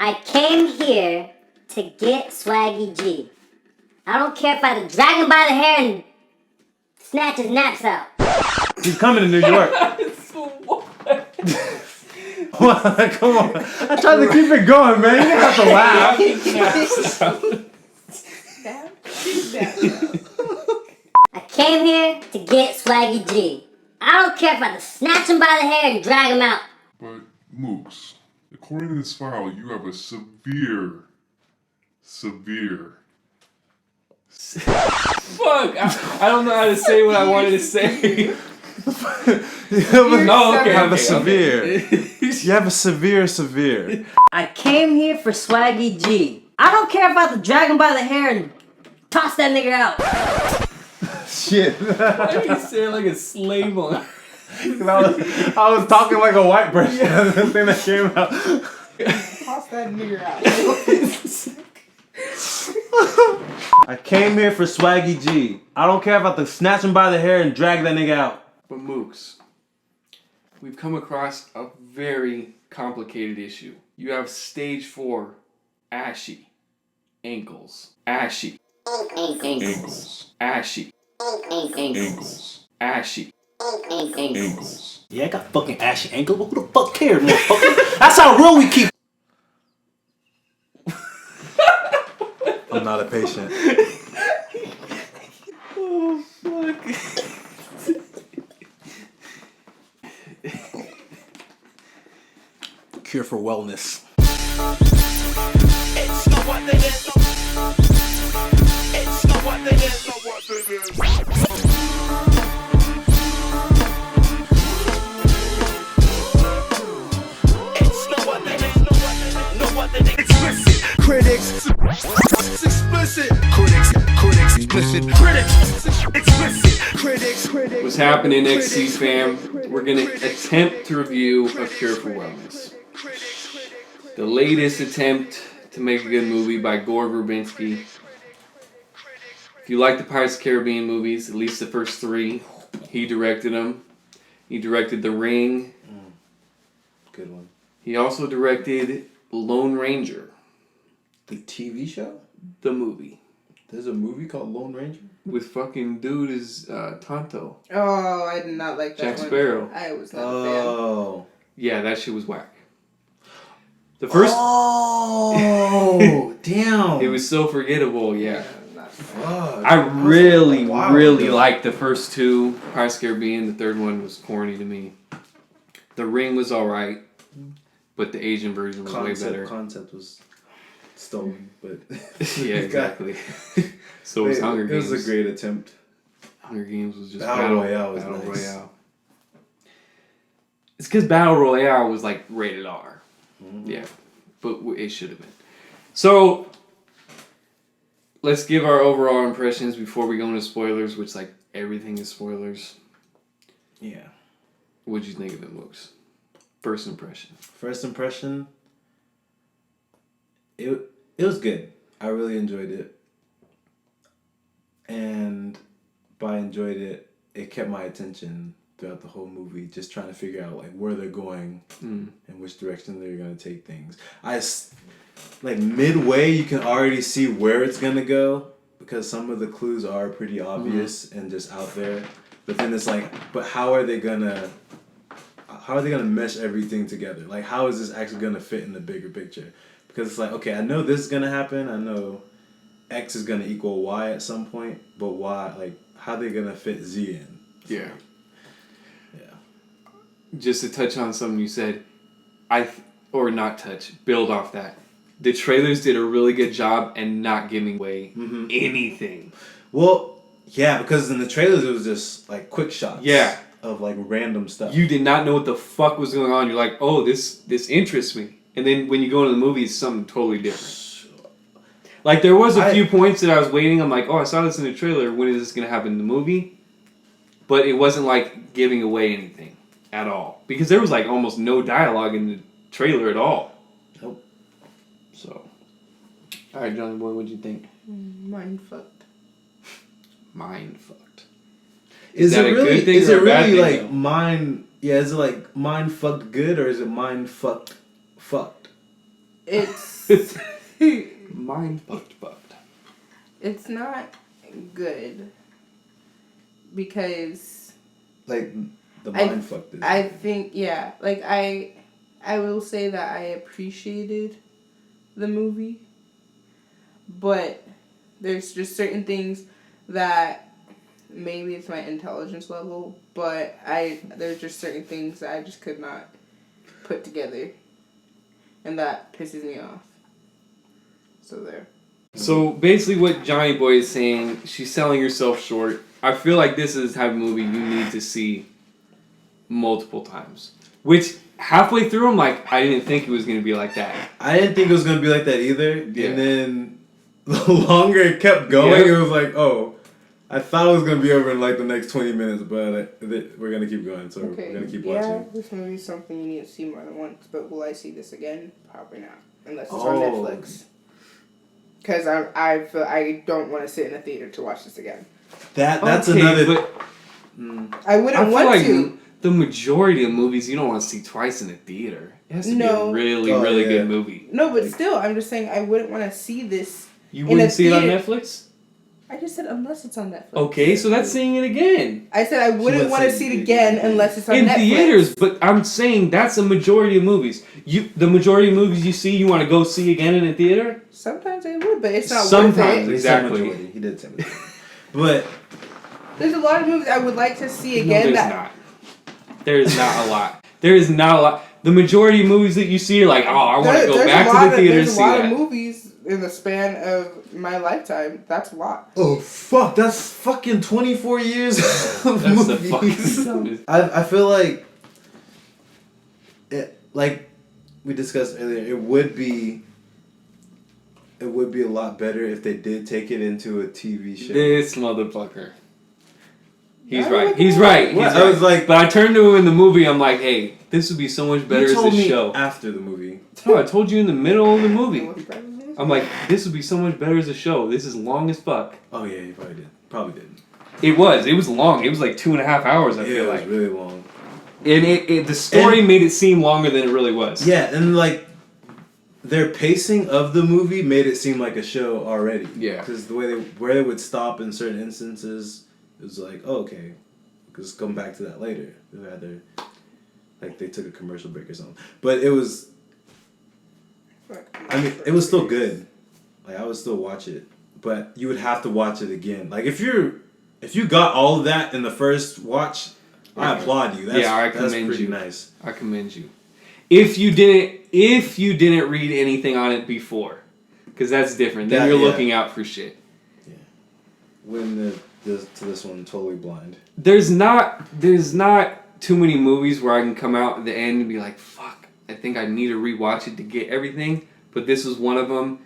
I came here to get Swaggy G. I don't care if I have to drag him by the hair and snatch his naps out. He's coming to New York. What? Come on. I tried to keep it going, man. You didn't have to laugh. I came here to get Swaggy G. I don't care if I have to snatch him by the hair and drag him out. But, Mooks, according to this file, you have a severe... Fuck! I don't know how to say what I wanted to say. You have a severe. You have a severe. I came here for Swaggy G. I don't care if I have to drag him by the hair and toss that nigga out. Shit. Why do you say it like a slave owner? I was talking like a white person. The thing that came out. Toss that nigger out. I came here for Swaggy G. I don't care if I have to snatch him by the hair and drag that nigga out. But Mooks, we've come across a very complicated issue. You have stage 4 ashy ankles. Ashy. Ankles. Ashy. Ankles. Ashy. Ankles. Yeah, I got fucking ashy ankles, but who the fuck cares, motherfucker? That's how real we keep. I'm not a patient. Oh, fuck. Cure for wellness. Critics explicit. What's happening, XC fam? We're gonna attempt to review A Cure for Wellness, the latest attempt to make a good movie by Gore Verbinski. If you like the Pirates of the Caribbean movies, at least the first 3, he directed them. He directed The Ring. Good one. He also directed Lone Ranger, The TV show? the movie. There's a movie called Lone Ranger? With fucking dude is Tonto. Oh, I did not like that Jack one. Sparrow. I was not a Oh. Yeah, that shit was whack. The first... Oh, damn. It was so forgettable, yeah. fan. Not Fuck. I really, Wow. really liked the first 2. Pirates of the Caribbean, the third one was corny to me. The Ring was alright, but the Asian version was way better. Concept was stolen, but Yeah, exactly. So was Hunger Games. It was a great attempt. Hunger Games was just Battle Royale was Battle nice. Royale. It's because Battle Royale was like rated R. Mm-hmm. Yeah, but it should have been. So, let's give our overall impressions before we go into spoilers, which like everything is spoilers. Yeah. What'd you think of it, Mooks? First impression. First impression, it was good. I really enjoyed it. And by enjoyed it, it kept my attention throughout the whole movie, just trying to figure out like where they're going and which direction they're going to take things. Like midway, you can already see where it's going to go because some of the clues are pretty obvious and just out there. But then it's like, but how are they going to mesh everything together? Like, how is this actually going to fit in the bigger picture? Because it's like, okay, I know this is going to happen. I know X is going to equal Y at some point, but Y, like, how are they going to fit Z in? Yeah. Yeah. Just to touch on something you said, build off that. The trailers did a really good job and not giving away anything. Well, yeah, because in the trailers it was just like quick shots. Yeah. Of like random stuff. You did not know what the fuck was going on. You're like, oh, this interests me. And then when you go into the movie, it's something totally different. Like there was a few points that I was waiting. I'm like, oh, I saw this in the trailer. When is this going to happen in the movie? But it wasn't like giving away anything at all. Because there was like almost no dialogue in the trailer at all. Nope. So. Alright, Johnny Boy, what'd you think? mind fucked. Mind fucked. Is that it a really, good thing is or it a bad really thing, like though? mind, yeah, is it like mind fucked good or is it mind fucked? It's Mind fucked. it's not good because Like the I- mind fucked is. I think like I will say that I appreciated the movie, but there's just certain things that maybe it's my intelligence level, but there's just certain things that I just could not put together, and that pisses me off. So there. So basically, what Johnny Boy is saying, she's selling herself short. I feel like this is the type of movie you need to see multiple times. Which halfway through, I'm like, I didn't think it was going to be like that. I didn't think it was gonna be like that either. Yeah. And then the longer it kept going, Yeah. it was like, oh, I thought it was gonna be over in like the next 20 minutes, but we're gonna keep going, so we're gonna keep watching. This movie is something you need to see more than once, but will I see this again? Probably not, unless it's on Netflix. Because I don't want to sit in a theater to watch this again. That's Okay, another. But I wouldn't I feel want like to. the majority of movies you don't want to see twice in a theater. It has to be a really, Oh, really yeah. good movie. No, but still, I'm just saying I wouldn't want to see this. You In wouldn't a see it on theater. Netflix? I just said unless it's on Netflix. Okay, so that's seeing it again. I said I wouldn't was want to saying see it you again did. unless it's on In Netflix. theaters, but I'm saying that's a majority of movies. The majority of movies you see, you want to go see again in a theater? Sometimes I would, but it's not Sometimes. worth it. He said Exactly. majority. He did say majority. But There's a lot of movies I would like to see No, again. there's not. There's not a lot. There is not a lot. The majority of movies that you see, you're like, oh, I want to go back to the theater and There's see a lot that. of movies in the span of my lifetime. That's a lot. oh fuck, that's fucking 24 years of That's the movies. fucking. I feel like it, like we discussed earlier, it would be a lot better if they did take it into a TV show. This motherfucker. He's I right. like He's it. right. He's What? right. I was like- but I turned to him in the movie. I'm like, hey, this would be so much better You as told a me show. after the movie. No, I told you in the middle of the movie. What probably is? I'm like, this would be so much better as a show. This is long as fuck. Oh yeah, you probably did. Probably did. It was long. It was like 2.5 hours. I Yeah, feel it was like, really long. and the story made it seem longer than it really was. Yeah, and like their pacing of the movie made it seem like a show already. Yeah. Because the way where they would stop in certain instances, it was like, oh, okay, just come back to that later. Rather, like they took a commercial break or something. But it was, I mean, it was still good. Like I would still watch it, but you would have to watch it again. Like if you got all of that in the first watch, I applaud you. That's, Yeah, I that's commend pretty you. nice. I commend you. If you didn't read anything on it before, because that's different. Then Yeah, you're yeah. looking out for shit. When to this one, totally blind. There's not too many movies where I can come out at the end and be like, fuck, I think I need to rewatch it to get everything. But this was one of them.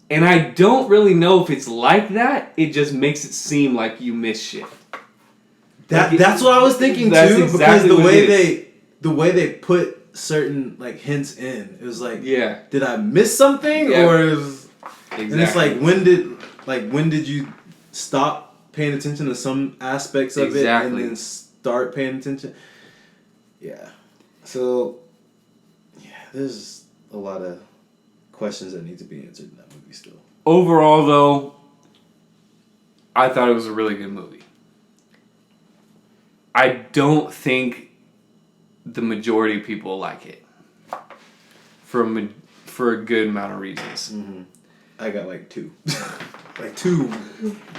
And I don't really know if it's like that. It just makes it seem like you miss shit. That's what I was thinking That's too, exactly because what it is. the way they put certain like hints in, it was like, Yeah. did I miss something, Yeah. or is, Exactly. and it's like when did you stop paying attention to some aspects of it and then start paying attention? Yeah. So yeah, there's a lot of questions that need to be answered in that movie still. Overall, though, I thought it was a really good movie. I don't think the majority of people like it for a good amount of reasons. Mm-hmm. I got like two. Like two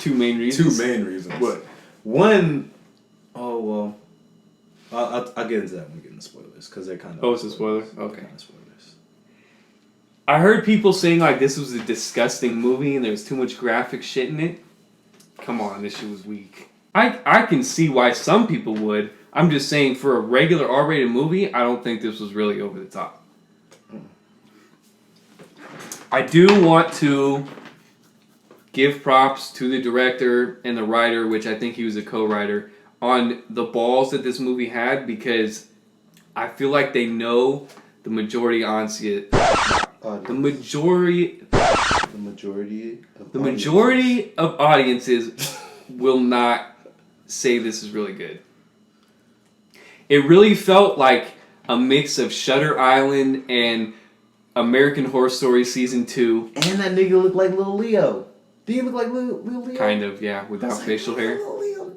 Two main reasons. reasons. What? One, oh well, I'll get into that when we get into spoilers because they're kind of. Oh, it's a spoiler? Okay. Kind of spoilers. I heard people saying like this was a disgusting movie and there was too much graphic shit in it. Come on, this shit was weak. I can see why some people would. I'm just saying for a regular R-rated movie, I don't think this was really over the top. I do want to give props to the director and the writer, which I think he was a co-writer, on the balls that this movie had, because I feel like they know the majority audience. The majority of audiences will not say this is really good. It really felt like a mix of Shutter Island and American Horror Story Season 2. And that nigga looked like Lil Leo. Do you look like Lil Leo? Kind of, yeah, without facial hair. Lil Leo.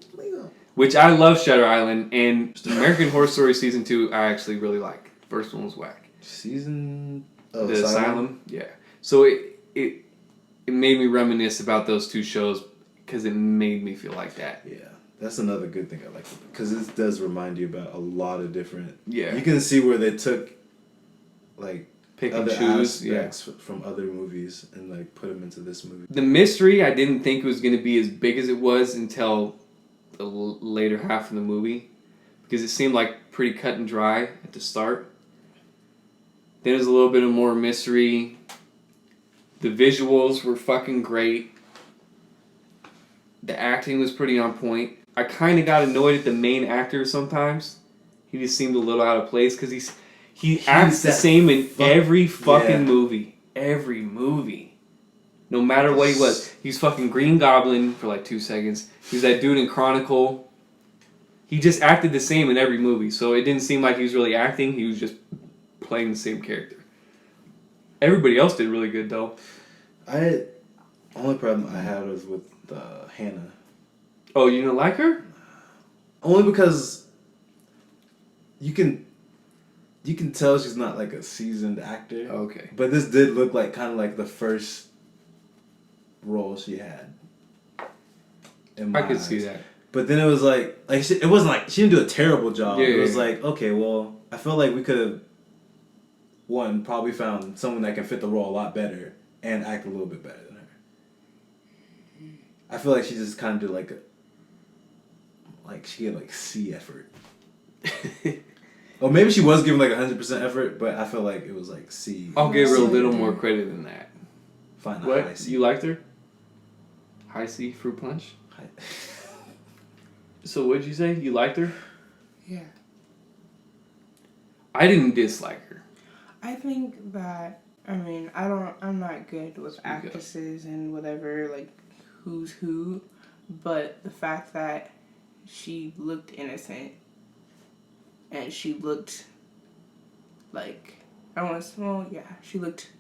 Which I love Shutter Island, and American Horror Story Season 2 I actually really like. The first one was whack. The Asylum? Yeah. So it made me reminisce about those two shows because it made me feel like that. Yeah. That's another good thing I like. Because it does remind you about a lot of different... Yeah. You can see where they took, like... Pick and other choose, aspects from other movies and like put them into this movie. The mystery I didn't think was going to be as big as it was until the later half of the movie, because it seemed like pretty cut and dry at the start. Then there's a little bit of more mystery. The visuals were fucking great. The acting was pretty on point. I kind of got annoyed at the main actor sometimes. He just seemed a little out of place because he acts the same in every fucking movie. Every movie. No matter what he was. He's fucking Green Goblin for like 2 seconds. He was that dude in Chronicle. He just acted the same in every movie. So it didn't seem like he was really acting. He was just playing the same character. Everybody else did really good though. Only problem I had was with Hannah. Oh, you didn't like her? Only because you can tell she's not like a seasoned actor. Okay. But this did look like kind of like the first role she had. I could see that. But then it was like it wasn't like she didn't do a terrible job. Yeah, it was like, okay, well, I feel like we could have probably found someone that can fit the role a lot better and act a little bit better than her. I feel like she just kind of did like she gave like C effort. Or maybe she was giving like 100% effort, but I feel like it was like C. I'll give her a little more credit than that. Fine. What? High C. You liked her? High C fruit punch? So what'd you say? You liked her? Yeah. I didn't dislike her. I think that, I'm not good with actresses and whatever, like, who's who, but the fact that she looked innocent and she looked like, she looked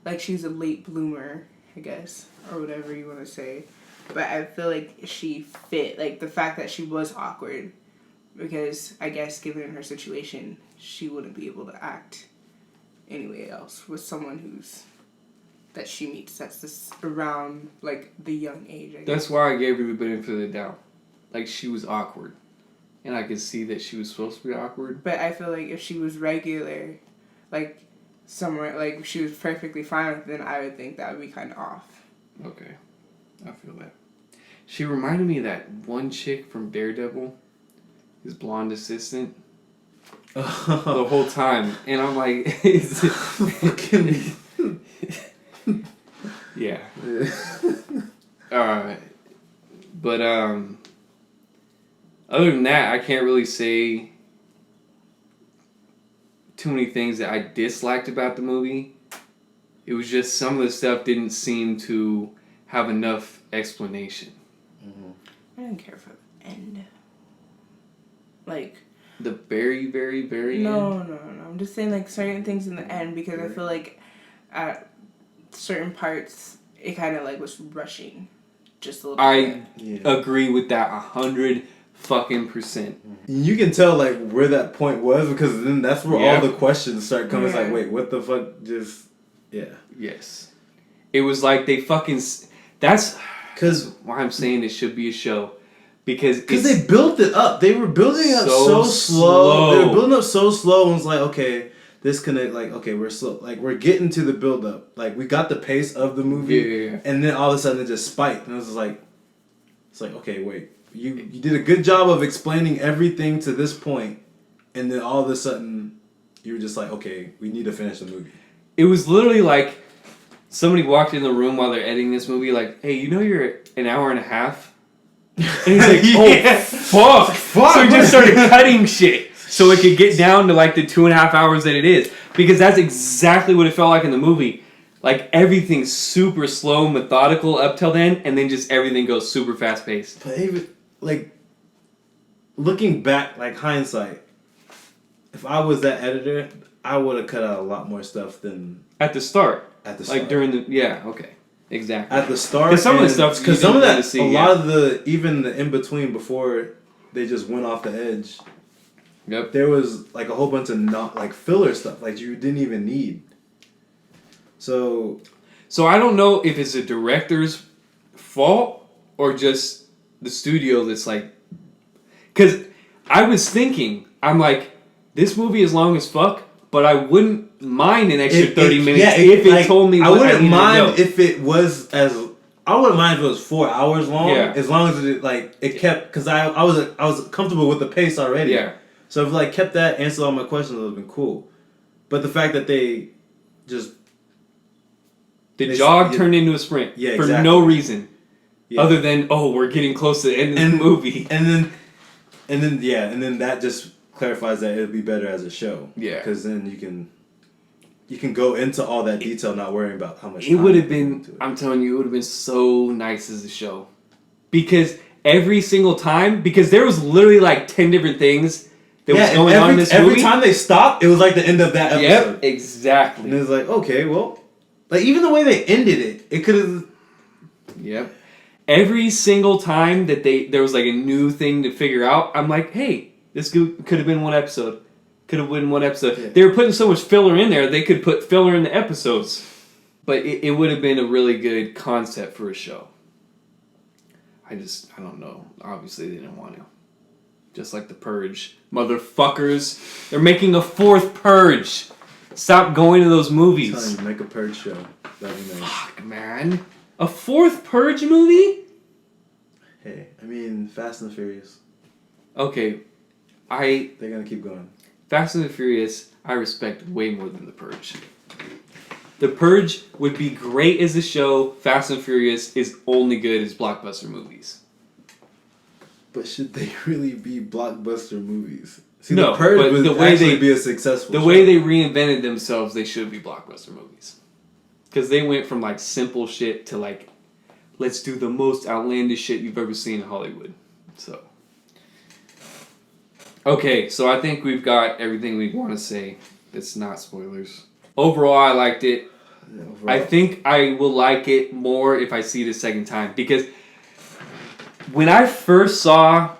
like she's a late bloomer, I guess, or whatever you want to say. But I feel like she fit, like, the fact that she was awkward, because I guess given her situation, she wouldn't be able to act anyway else with someone that she meets that's this around, like, the young age, I guess. That's why I gave her the benefit of the doubt. Like, she was awkward. And I could see that she was supposed to be awkward. But I feel like if she was regular, like, somewhere, like, if she was perfectly fine with it, then I would think that would be kind of off. Okay. I feel that. She reminded me of that one chick from Daredevil. His blonde assistant. The whole time. And I'm like... yeah. Alright. But, other than that, I can't really say too many things that I disliked about the movie. It was just some of the stuff didn't seem to have enough explanation. I didn't care for the end. Like... The very, very, very end? No. I'm just saying, like, certain things in the end, because I feel like at certain parts, it kind of, like, was rushing just a little bit. I agree with that 100%. You can tell, like, where that point was, because then that's where all the questions start coming. It's like, wait, what the fuck just... Yeah. Yes. It was like they fucking... That's why I'm saying it should be a show. Because they built it up. They were building up so slow. They were building up so slow, and it's like, okay, this connect, like, okay, we're slow. Like, we're getting to the build up. Like, we got the pace of the movie. Yeah. And then all of a sudden it just spiked. And it was like, okay, wait. You did a good job of explaining everything to this point, and then all of a sudden you were just like, okay, we need to finish the movie. It was literally like somebody walked in the room while they're editing this movie, like, hey, you know you're an hour and a half? And he's like, oh, fuck. So he just started cutting shit so it could get down to like the 2.5 hours that it is. Because that's exactly what it felt like in the movie. Like, everything's super slow, methodical up till then, and then just everything goes super fast paced. But even, like, looking back, like, hindsight, if I was that editor, I would have cut out a lot more stuff than At the start. at the start. Like during the... Yeah, okay. Exactly. At the start. Because some of the stuff... Because some of that... See, a lot of the... Even the in-between before they just went off the edge... Yep. There was like a whole bunch of not like filler stuff like you didn't even need. So I don't know if it's a director's fault or just the studio that's like, because I was thinking, I'm like, this movie is long as fuck, but I wouldn't mind an extra 30 minutes if it told me what I wouldn't needed mind to know. if it was as I wouldn't mind if it was 4 hours long. Yeah. As long as it kept because I was comfortable with the pace already. Yeah. So if like kept that, answered all my questions, it would have been cool. But the fact that they just jog turned into a sprint for exactly. no reason Yeah. other than we're getting close to the end of the movie. And then that just clarifies that it'll be better as a show. Yeah. Because then you can go into all that detail, not worrying about how much. It would have been. I'm telling you, it would have been so nice as a show, because every single time, because there was literally like 10 different things that was going on in this movie. Every time they stopped, it was like the end of that episode. Yep, exactly. And it was like, okay, well, like even the way they ended it could have. Yep. Every single time that there was like a new thing to figure out, I'm like, hey, this could have been one episode. Could have been one episode. Yeah. They were putting so much filler in there, they could put filler in the episodes. But it would have been a really good concept for a show. I don't know. Obviously, they didn't want to. Just like The Purge. Motherfuckers. They're making a 4th Purge. Stop going to those movies. I'm telling you, make a Purge show. That'd be nice. Fuck, man. A 4th Purge movie? Hey, I mean, Fast and Furious. Okay. They're gonna keep going. Fast and the Furious, I respect way more than The Purge. The Purge would be great as a show. Fast and Furious is only good as blockbuster movies. But should they really be blockbuster movies? See, No, The Purge but would the way actually they- be a successful The show. way they reinvented themselves, they should be blockbuster movies. Because they went from like simple shit to like, let's do the most outlandish shit you've ever seen in Hollywood. So. Okay, so I think we've got everything we want to say. It's not spoilers. Overall, I liked it. Yeah, overall. I think I will like it more if I see it a second time. Because when I first saw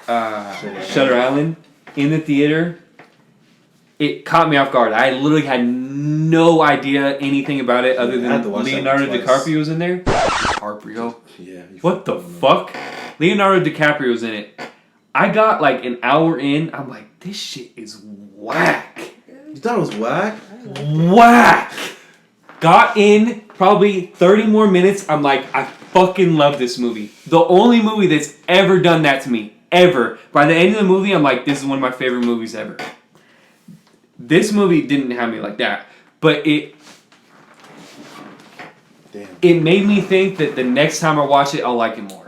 Shutter Island in the theater, it caught me off guard. I literally had no idea anything about it other I had to than watch that Leonardo twice. DiCaprio was in there. DiCaprio? Yeah. What the fuck? Leonardo DiCaprio's in it. I got like an hour in. I'm like, this shit is whack. You thought it was whack? Whack! Got in probably 30 more minutes. I'm like, I fucking love this movie. The only movie that's ever done that to me. Ever. By the end of the movie, I'm like, this is one of my favorite movies ever. This movie didn't have me like that. But it made me think that the next time I watch it, I'll like it more.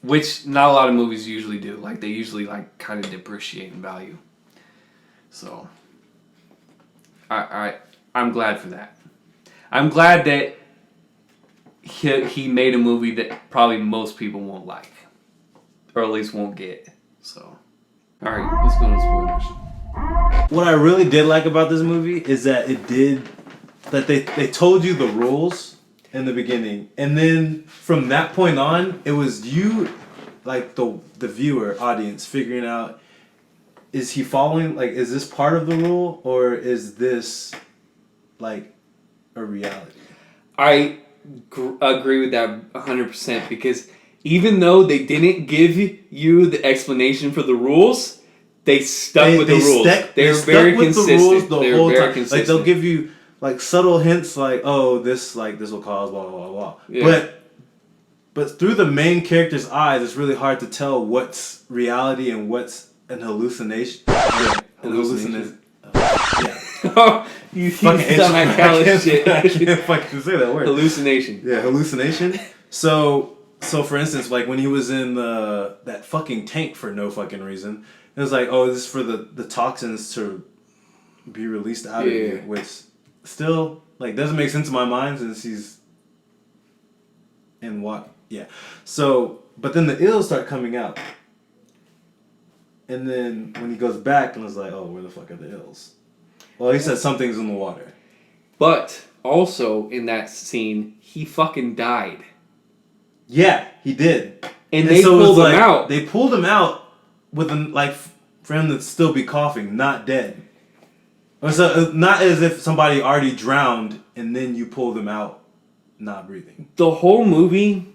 Which not a lot of movies usually do. Like, they usually like kind of depreciate in value. So, I'm glad for that. I'm glad that he made a movie that probably most people won't like. Or at least won't get. So, alright, let's go to spoilers. What I really did like about this movie is that they told you the rules in the beginning, and then from that point on, it was you, like the viewer, audience, figuring out, is he following, like, is this part of the rule, or is this, like, a reality? I agree with that 100% because even though they didn't give you the explanation for the rules, they stuck with the rules. They were very consistent. They were very consistent. Like, they'll give you like subtle hints, like, oh, this will cause blah blah blah. Yeah. But through the main character's eyes, it's really hard to tell what's reality and what's an hallucination. Hallucination. Yeah. You sound like callous shit. I can't fucking say that word. Hallucination. Yeah, hallucination. So for instance, like when he was in that fucking tank for no fucking reason, it was like, oh, this is for the toxins to be released out of you, which still like doesn't make sense in my mind since he's in what? Yeah. So, but then the ills start coming out. And then when he goes back and is like, oh, where the fuck are the hills? Well, he said something's in the water. But also in that scene, he fucking died. Yeah, he did. And they so it was pulled him like, out. They pulled him out with for him to still be coughing, not dead. Or so, not as if somebody already drowned and then you pull them out not breathing. The whole movie,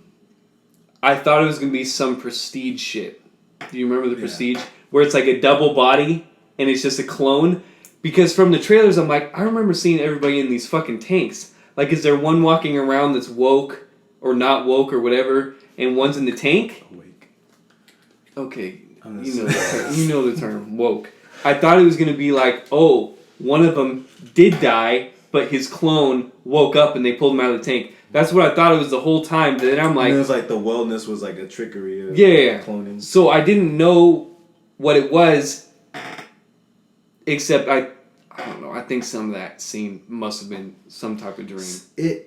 I thought it was going to be some Prestige shit. Do you remember the Prestige? Where it's like a double body and it's just a clone. Because from the trailers, I'm like, I remember seeing everybody in these fucking tanks. Like, is there one walking around that's woke or not woke or whatever, and one's in the tank? Awake. Okay, you know the term, woke. I thought it was going to be like, oh, one of them did die, but his clone woke up and they pulled him out of the tank. That's what I thought it was the whole time. Then I'm like... And it was like the wellness was like a trickery of cloning. So I didn't know what it was, except I don't know. I think some of that scene must have been some type of dream.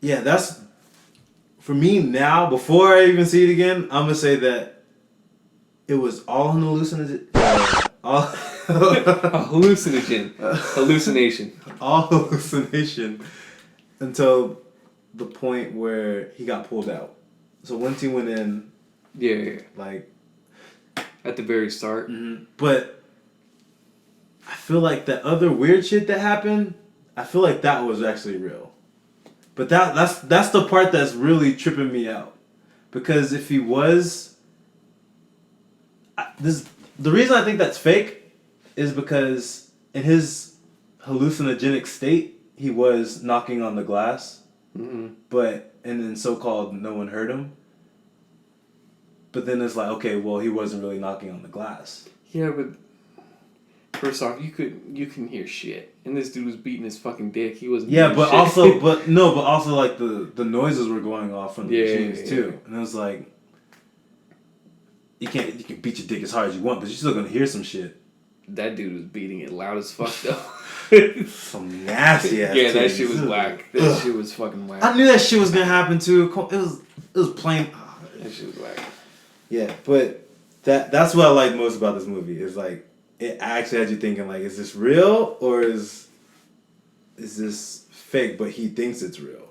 Yeah, that's... For me now, before I even see it again, I'm going to say that it was all an hallucination. A hallucination. All hallucination until the point where he got pulled out. So once he went in, like at the very start. Mm-hmm. But I feel like the other weird shit that happened, I feel like that was actually real. But that's the part that's really tripping me out, because if he was, the reason I think that's fake is because in his hallucinogenic state he was knocking on the glass, and then so-called no one heard him. But then it's like, okay, well, he wasn't really knocking on the glass. Yeah, but first off, you can hear shit, and this dude was beating his fucking dick. He wasn't. Yeah, but shit. also like the noises were going off from the machines too, and it was like, you can beat your dick as hard as you want, but you're still gonna hear some shit. That dude was beating it loud as fuck though. Some nasty ass. Yeah, that shit was whack. That shit was fucking whack. I knew that shit was gonna happen too. It was plain. That shit was whack. Yeah, but that's what I like most about this movie is like it actually had you thinking like, is this real or is this fake? But he thinks it's real.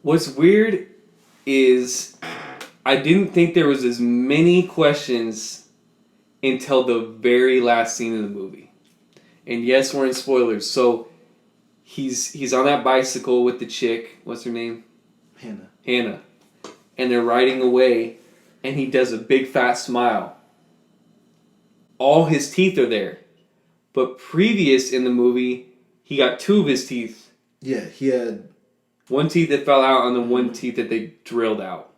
What's weird is I didn't think there was as many questions until the very last scene of the movie. And yes, we're in spoilers. So he's on that bicycle with the chick. What's her name? Hannah. And they're riding away, and he does a big fat smile. All his teeth are there. But previous in the movie, he got two of his teeth. Yeah, he had one teeth that fell out and the one teeth that they drilled out.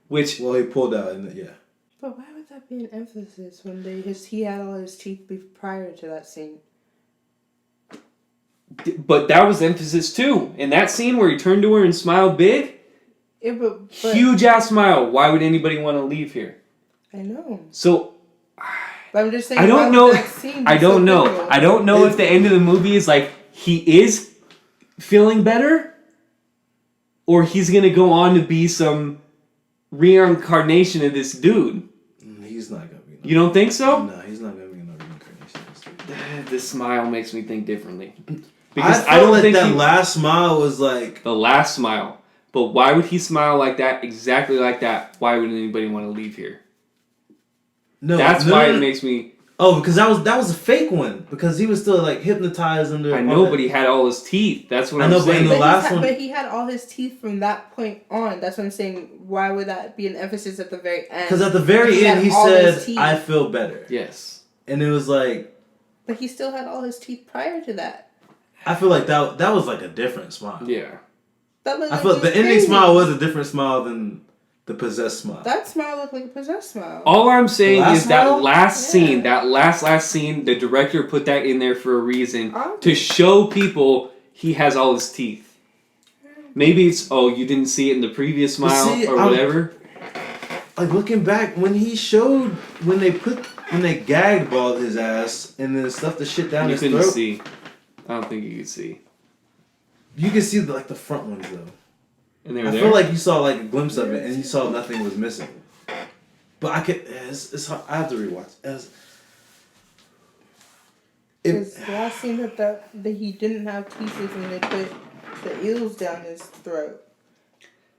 Which... Well, he pulled out, and yeah. But why would that be an emphasis when he had all his teeth prior to that scene? But that was emphasis too. In that scene where he turned to her and smiled big... Yeah, but huge ass smile. Why would anybody want to leave here? I know. So, but I'm just saying. I don't know. I don't know. Difficult? I don't know if the end of the movie is like he is feeling better, or he's gonna go on to be some reincarnation of this dude. He's not gonna be. You don't think so? No, he's not gonna be no reincarnation of this dude. This smile makes me think differently. Because I don't think that last smile was like the last smile. But why would he smile like that, exactly like that? Why would anybody want to leave here? No, that's why it makes me... Oh, because that was a fake one. Because he was still like hypnotized under... I know, but he had all his teeth. That's what I'm saying. But he had all his teeth from that point on. That's what I'm saying. Why would that be an emphasis at the very end? Because at the very end, he said, I feel better. Yes. And it was like... But he still had all his teeth prior to that. I feel like that was like a different smile. Yeah. I feel like the ending smile was a different smile than the possessed smile. That smile looked like a possessed smile. All I'm saying is smile? that last scene, that last scene, the director put that in there for a reason to show people he has all his teeth. Maybe it's you didn't see it in the previous smile or whatever. Like looking back, when they gagged balled his ass and then stuffed the shit down his throat. You couldn't see. I don't think you could see. You can see the front ones though. And they were I feel like you saw like a glimpse of it, and you saw nothing was missing. But I could. It's hard. I have to rewatch. Because the last scene that he didn't have teeth is when they put the eels down his throat.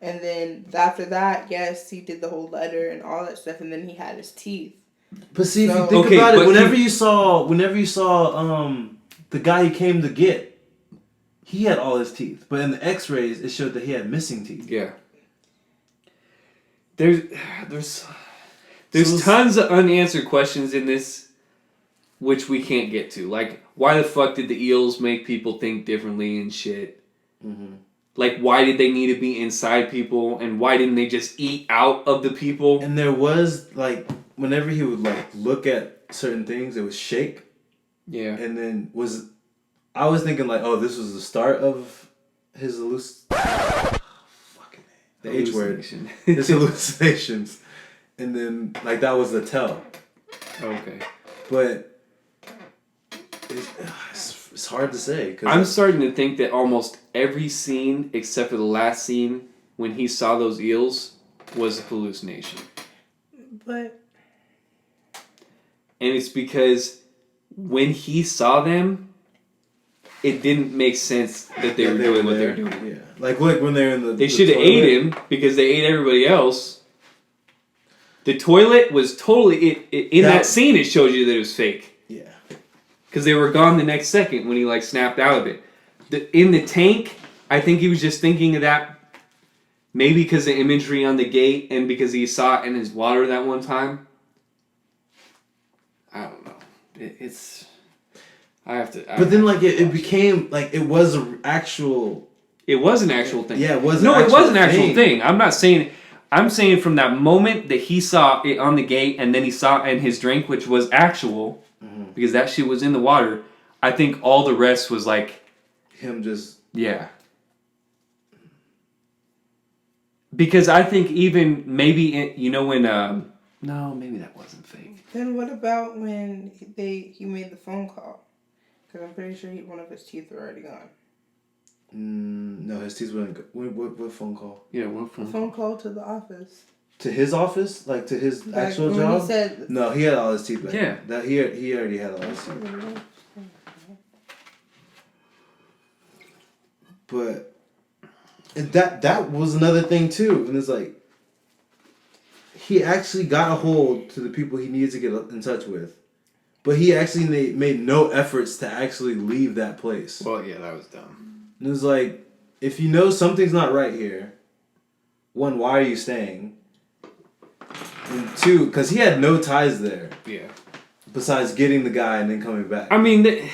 And then after that, yes, he did the whole letter and all that stuff, and then he had his teeth. But see, if you So- think Okay, about it, but whenever you saw the guy he came to get, he had all his teeth. But in the X-rays, it showed that he had missing teeth. Yeah. There's tons of unanswered questions in this, which we can't get to. Like, why the fuck did the eels make people think differently and shit? Mm-hmm. Like, why did they need to be inside people, and why didn't they just eat out of the people? And there was, like, whenever he would, like, look at certain things, it would shake. Yeah. And then I was thinking, like, oh, this was the start of his the H word. Hallucination. His hallucinations. And then, like, that was the tell. Okay. But it's hard to say. Cause I'm starting to think that almost every scene, except for the last scene, when he saw those eels, was a hallucination. But And it's because when he saw them, it didn't make sense that they were doing what they were doing. Yeah. Like when they're in the They should have ate him because they ate everybody else. The toilet was totally... in that scene, it showed you that it was fake. Yeah. Because they were gone the next second when he, like, snapped out of it. In the tank, I think he was just thinking of that. Maybe because the imagery on the gate and because he saw it in his water that one time. I don't know. It's... I have to... But then, like, it became, like, it was an actual... It was an actual thing. Yeah, it was No, an it was an actual actual thing. I'm not saying... I'm saying from that moment that he saw it on the gate and then he saw it in his drink, which was actual, because that shit was in the water, I think all the rest was like... Him just... Yeah. Because I think even maybe, when... no, maybe that wasn't fake. then what about when he made the phone call? Because I'm pretty sure one of his teeth were already gone. No, his teeth wouldn't go. What phone call? Yeah, what A phone call to the office. To his office? Like, to his Like, actual when job? he said, No, he had all his teeth back. Yeah. That he already had all his teeth. But that was another thing too. And it's like he actually got a hold to the people he needed to get in touch with. But he actually made no efforts to actually leave that place. Well, yeah, that was dumb. And it was like, if you know something's not right here, one, why are you staying? And two, because he had no ties there. Yeah. Besides getting the guy and then coming back. I mean,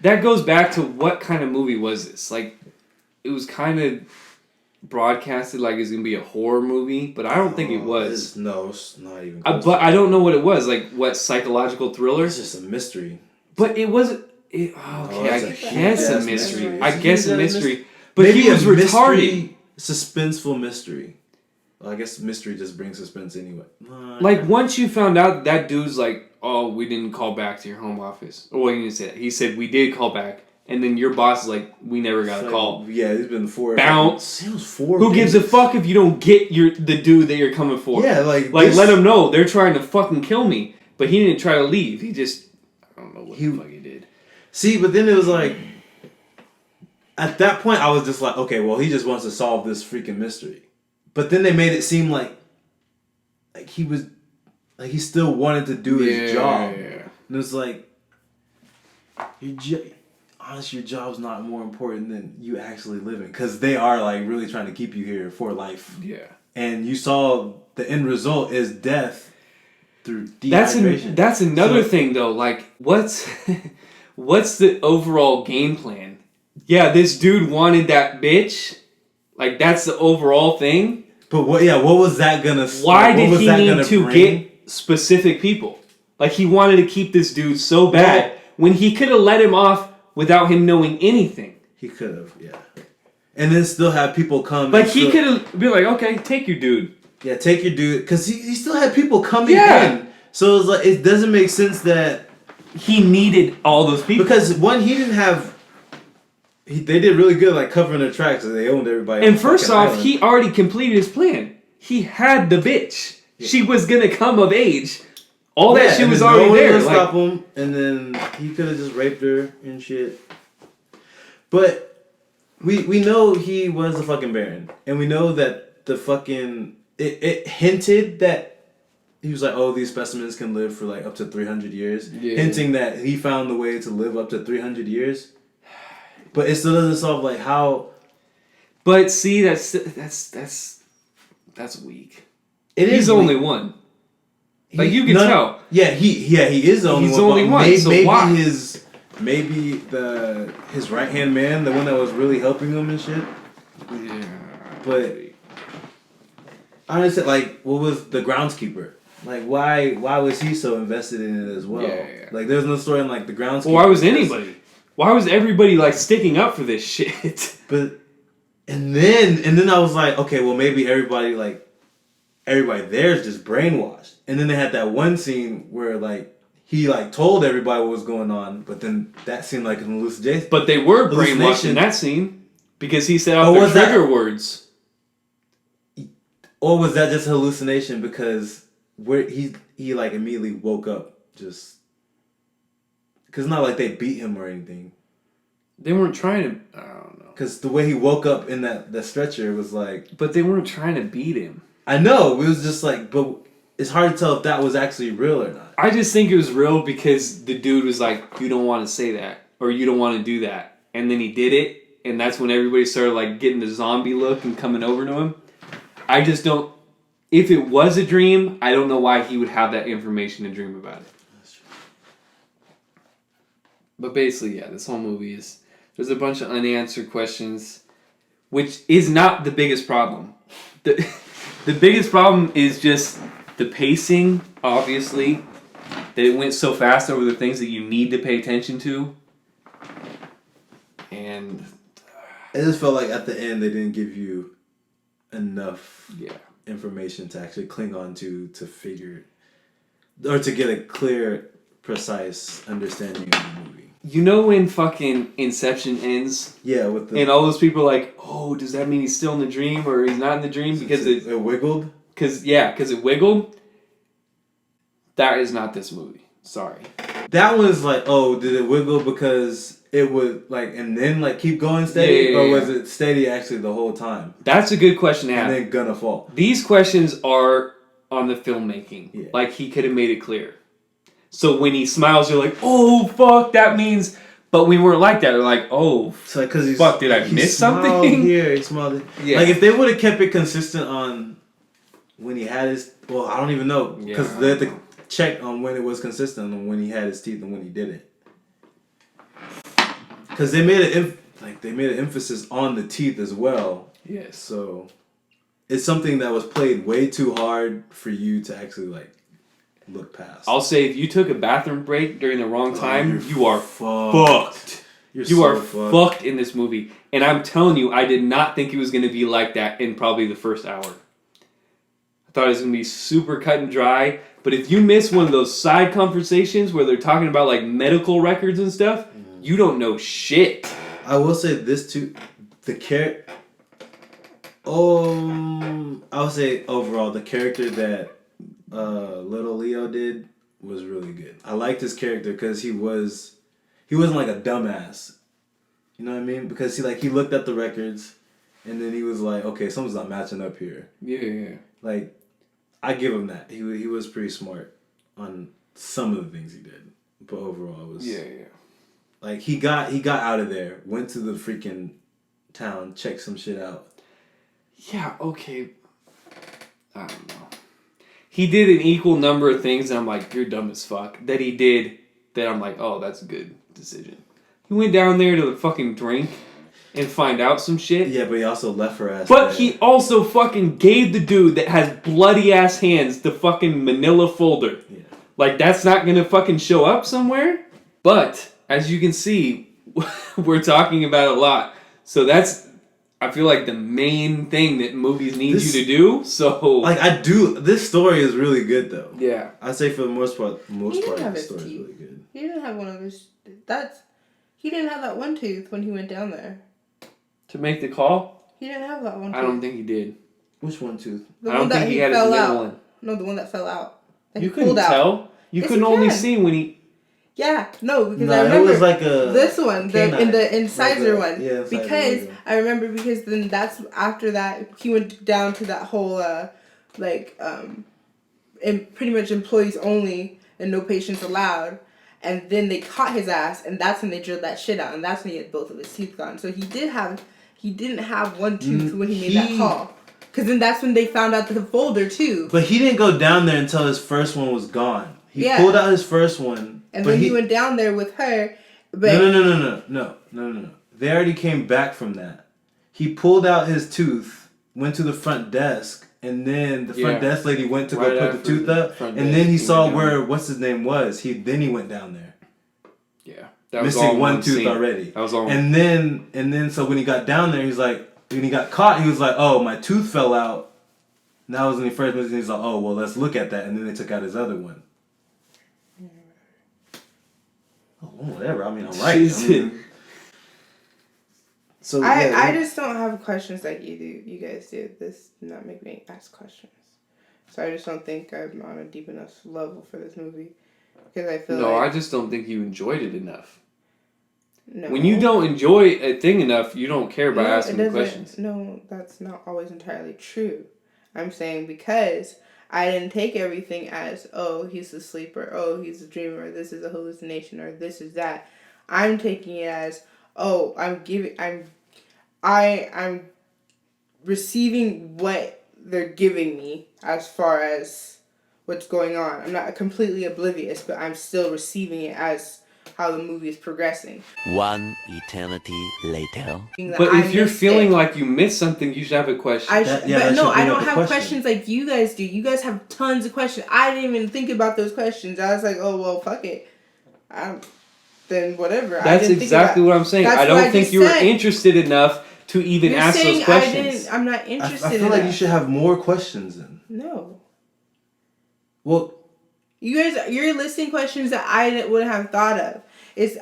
that goes back to what kind of movie was this? Like, it was kind of broadcasted like it was going to be a horror movie, but I don't think it was. No, it's not even close. But I don't know what it was. Like, what, psychological thriller? It's just a mystery. But it wasn't... I it's a guess a huge-ass mystery. mystery. I It's a guess a huge-ass mystery. But Maybe he was a retarded. Suspenseful mystery. Well, I guess mystery just brings suspense anyway. Like, once you found out that dude's like, oh, we didn't call back to your home office. Or he didn't say that. He said, we did call back. And then your boss is like, we never got a call. Yeah, it's been 4. Bounce. It was 4. Who gives a fuck if you don't get the dude that you're coming for? Yeah, like let him know. They're trying to fucking kill me. But he didn't try to leave. He just, I don't know what the fuck he did. See, but then it was like, at that point, I was just like, okay, well, he just wants to solve this freaking mystery. But then they made it seem like he was, like he still wanted to do his job. Yeah. And it was like, honestly, your job's not more important than you actually living. Because they are like really trying to keep you here for life. Yeah. And you saw the end result is death through dehydration. That's another thing though. Like, what's the overall game plan? Yeah, this dude wanted that bitch. Like, that's the overall thing. But what was that gonna? Why did he need to get specific people? Like, he wanted to keep this dude so bad when he could have let him off without him knowing anything. He could have, yeah. And then still have people come. Like, he could have been like, okay, take your dude. Yeah, take your dude. Because he still had people coming in. So it was like, it doesn't make sense that he needed all those people. Because one, he didn't have. They did really good, like covering their tracks. They owned everybody. And first off, he already completed his plan. He had the bitch. She was gonna come of age. All that shit and was then already no one there. would Like, stop him, and then he could have just raped her and shit. But we know he was a fucking Baron, and we know that the fucking it hinted that he was like, oh, these specimens can live for like up to 300 years, hinting that he found the way to live up to 300 years. But it still doesn't solve like how. but see, that's weak. He's only one. Like you can tell. Yeah, he is the only He's one. the only one. So Maybe why? his right hand man, the one that was really helping him and shit. Yeah. But I understand, like, what was the groundskeeper? Like, why was he so invested in it as well? Yeah. Like, there's no story in like the groundskeeper. Well, why was anybody? Why was everybody like sticking up for this shit? But and then I was like, okay, well maybe everybody there is just brainwashed. And then they had that one scene where like he like told everybody what was going on, but then that seemed like an hallucination. But they were brainwashed in that scene because he said out the trigger words. Or was that just a hallucination because he like immediately woke up just because it's not like they beat him or anything. They weren't trying to. I don't know. Because the way he woke up in that stretcher was like. But they weren't trying to beat him. I know. It was just like, but it's hard to tell if that was actually real or not. I just think it was real because the dude was like, you don't want to say that. Or you don't want to do that. And then he did it. And that's when everybody started like getting the zombie look and coming over to him. I just don't. If it was a dream, I don't know why he would have that information to dream about it. That's true. But basically, yeah, this whole movie is... There's a bunch of unanswered questions, which is not the biggest problem. The biggest problem is just the pacing, obviously, that it went so fast over the things that you need to pay attention to. And... It just felt like at the end they didn't give you enough information to actually cling on to figure... Or to get a clear, precise understanding of the movie. You know when fucking Inception ends? Yeah, with the... And all those people are like, oh, does that mean he's still in the dream or he's not in the dream? Because it wiggled? Because it wiggled. That is not this movie. Sorry. That was like, oh, did it wiggle because it would, like, and then, like, keep going steady? Yeah. Or was it steady actually the whole time? That's a good question to ask. And then gonna fall. These questions are on the filmmaking. Yeah. Like, he could have made it clear. So when he smiles, you're like, oh, fuck, that means... But we weren't like that. We're like, oh, so like, cause fuck, did I miss something? Here, he smiled. Yeah. Like, if they would have kept it consistent on when he had his... Well, I don't even know. Because they had to check on when it was consistent on when he had his teeth and when he didn't. Because they made an emphasis on the teeth as well. Yes. So it's something that was played way too hard for you to actually, like, look past. I'll say if you took a bathroom break during the wrong time, you are fucked. You are fucked in this movie. And I'm telling you, I did not think it was going to be like that in probably the first hour. I thought it was going to be super cut and dry. But if you miss one of those side conversations where they're talking about like medical records and stuff, you don't know shit. I will say this too. I would say overall the character that little Leo did was really good. I liked his character because he wasn't like a dumbass. You know what I mean? Because he looked at the records and then he was like, okay, something's not matching up here. Yeah. Like, I give him that. He was pretty smart on some of the things he did. But overall it was like he got out of there, went to the freaking town, checked some shit out. Yeah, okay. I don't know. He did an equal number of things and I'm like, you're dumb as fuck. That he did that I'm like, oh, that's a good decision. He went down there to fucking drink and find out some shit. Yeah, but he also left her ass. But he also fucking gave the dude that has bloody ass hands the fucking manila folder. Yeah. Like, that's not gonna fucking show up somewhere? But, as you can see, we're talking about it a lot. So that's, I feel like, the main thing that movies need you to do. So, like, this story is really good though. Yeah. I'd say for the most part, the story is really good. He didn't have one of his. He didn't have that one tooth when he went down there. To make the call? He didn't have that one tooth. I don't think he did. Which one tooth? The I don't one that think he he had his fell middle out. one. No, the one that fell out. That You he couldn't pulled out. tell. You Yes, could you only can. see when he. Yeah, no, because No, I it remember was like a this one, canine. the incisor Like a- one. yeah, incisor, because like I remember because then that's after that he went down to that whole and pretty much employees only and no patients allowed. And then they caught his ass, and that's when they drilled that shit out, and that's when he had both of his teeth gone. So he didn't have one tooth when he made that call. Because then that's when they found out the folder too. But he didn't go down there until his first one was gone. He Yeah. pulled out his first one. And but then he went down there with her. But No. They already came back from that. He pulled out his tooth, went to the front desk, and then the front desk lady went to Right go put after the tooth the up, front and desk then he came saw down. where what's his name was. Then he went down there, Yeah, that was all missing in one tooth scene. already. That was all. And then so when he got down there, he's like, when he got caught, he was like, oh, my tooth fell out. And that was when he first missed. He's like, oh, well, let's look at that. And then they took out his other one. Oh, whatever. I mean, I'm right. I mean, So I just don't have questions like you do. You guys do. This does not make me ask questions. So I just don't think I'm on a deep enough level for this movie. Because I feel No, like... I just don't think you enjoyed it enough. No. When you don't enjoy a thing enough, you don't care about No, asking it the doesn't. questions. No, that's not always entirely true. I'm saying because I didn't take everything as, oh, he's a sleeper, oh, he's a dreamer, this is a hallucination, or this is that. I'm taking it as, oh, I'm receiving what they're giving me as far as what's going on. I'm not completely oblivious, but I'm still receiving it as how the movie is progressing. One eternity later. But if you're feeling like you missed something, you should have a question. I That- yeah, that no, should I bring don't up a have question. questions like you guys do. You guys have tons of questions. I didn't even think about those questions. I was like, oh well, fuck it. Then whatever. That's exactly what I'm saying. That's I what don't I think just you were said. interested enough to even You're ask saying those questions. I'm not interested. I feel in like that. you should have more questions then. No. Well, You guys, you're listing questions that I wouldn't have thought of.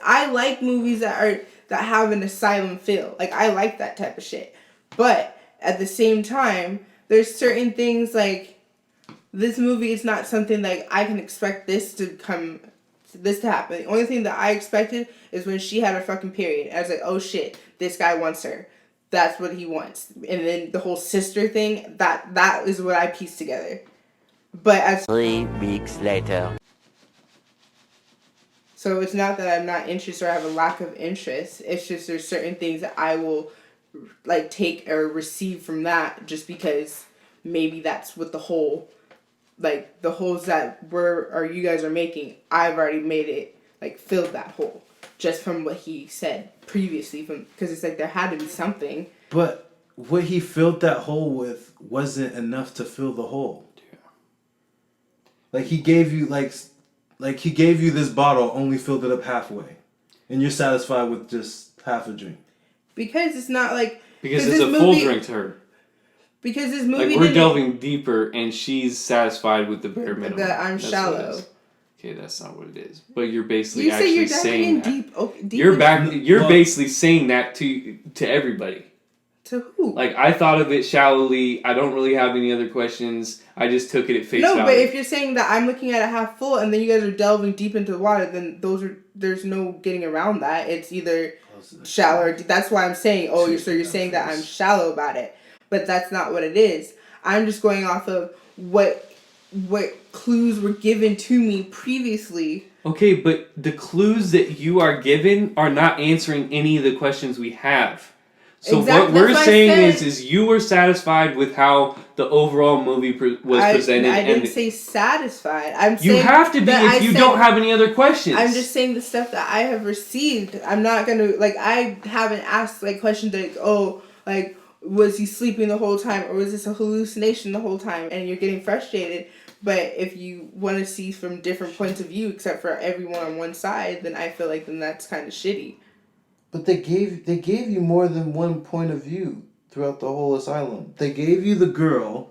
I like movies that have an asylum feel. Like I like that type of shit. But at the same time, there's certain things like this movie is not something like I can expect this to happen. The only thing that I expected is when she had her fucking period. I was like, oh shit, this guy wants her. That's what he wants. And then the whole sister thing, that is what I pieced together. But as 3 weeks later. So it's not that I'm not interested or I have a lack of interest. It's just there's certain things that I will like take or receive from that just because maybe that's what the whole like the holes that you guys are making, I've already made it like filled that hole just from what he said previously because it's like there had to be something. but what he filled that hole with wasn't enough to fill the hole. Yeah. Like he gave you he gave you this bottle, only filled it up halfway, and you're satisfied with just half a drink. Because it's not like Because it's a full drink to her. Because this movie Like we're delving deeper, and she's satisfied with the bare minimum. that I'm That's shallow. what it is. Okay, that's not what it is. But you're basically You say actually you're diving saying in that. deep. Okay, deep You're into- You're basically saying that to everybody. to who? Like I thought of it shallowly. I don't really have any other questions. I just took it at face value. No, but if you're saying that I'm looking at it half full and then you guys are delving deep into the water, then there's no getting around that. It's either shallow or deep. That's why I'm saying, you're saying that I'm shallow about it. But that's not what it is. I'm just going off of what clues were given to me previously. Okay, but the clues that you are given are not answering any of the questions we have. So Exactly, what we're that's why I saying said- is you were satisfied with how the overall movie was presented. I didn't and say satisfied. I'm you saying have to be that if I you said- don't have any other questions. I'm just saying the stuff that I have received. I'm not gonna I haven't asked questions like was he sleeping the whole time or was this a hallucination the whole time? And you're getting frustrated. But if you want to see from different points of view, except for everyone on one side, then I feel like then that's kind of shitty. But they gave you more than one point of view throughout the whole asylum. They gave you the girl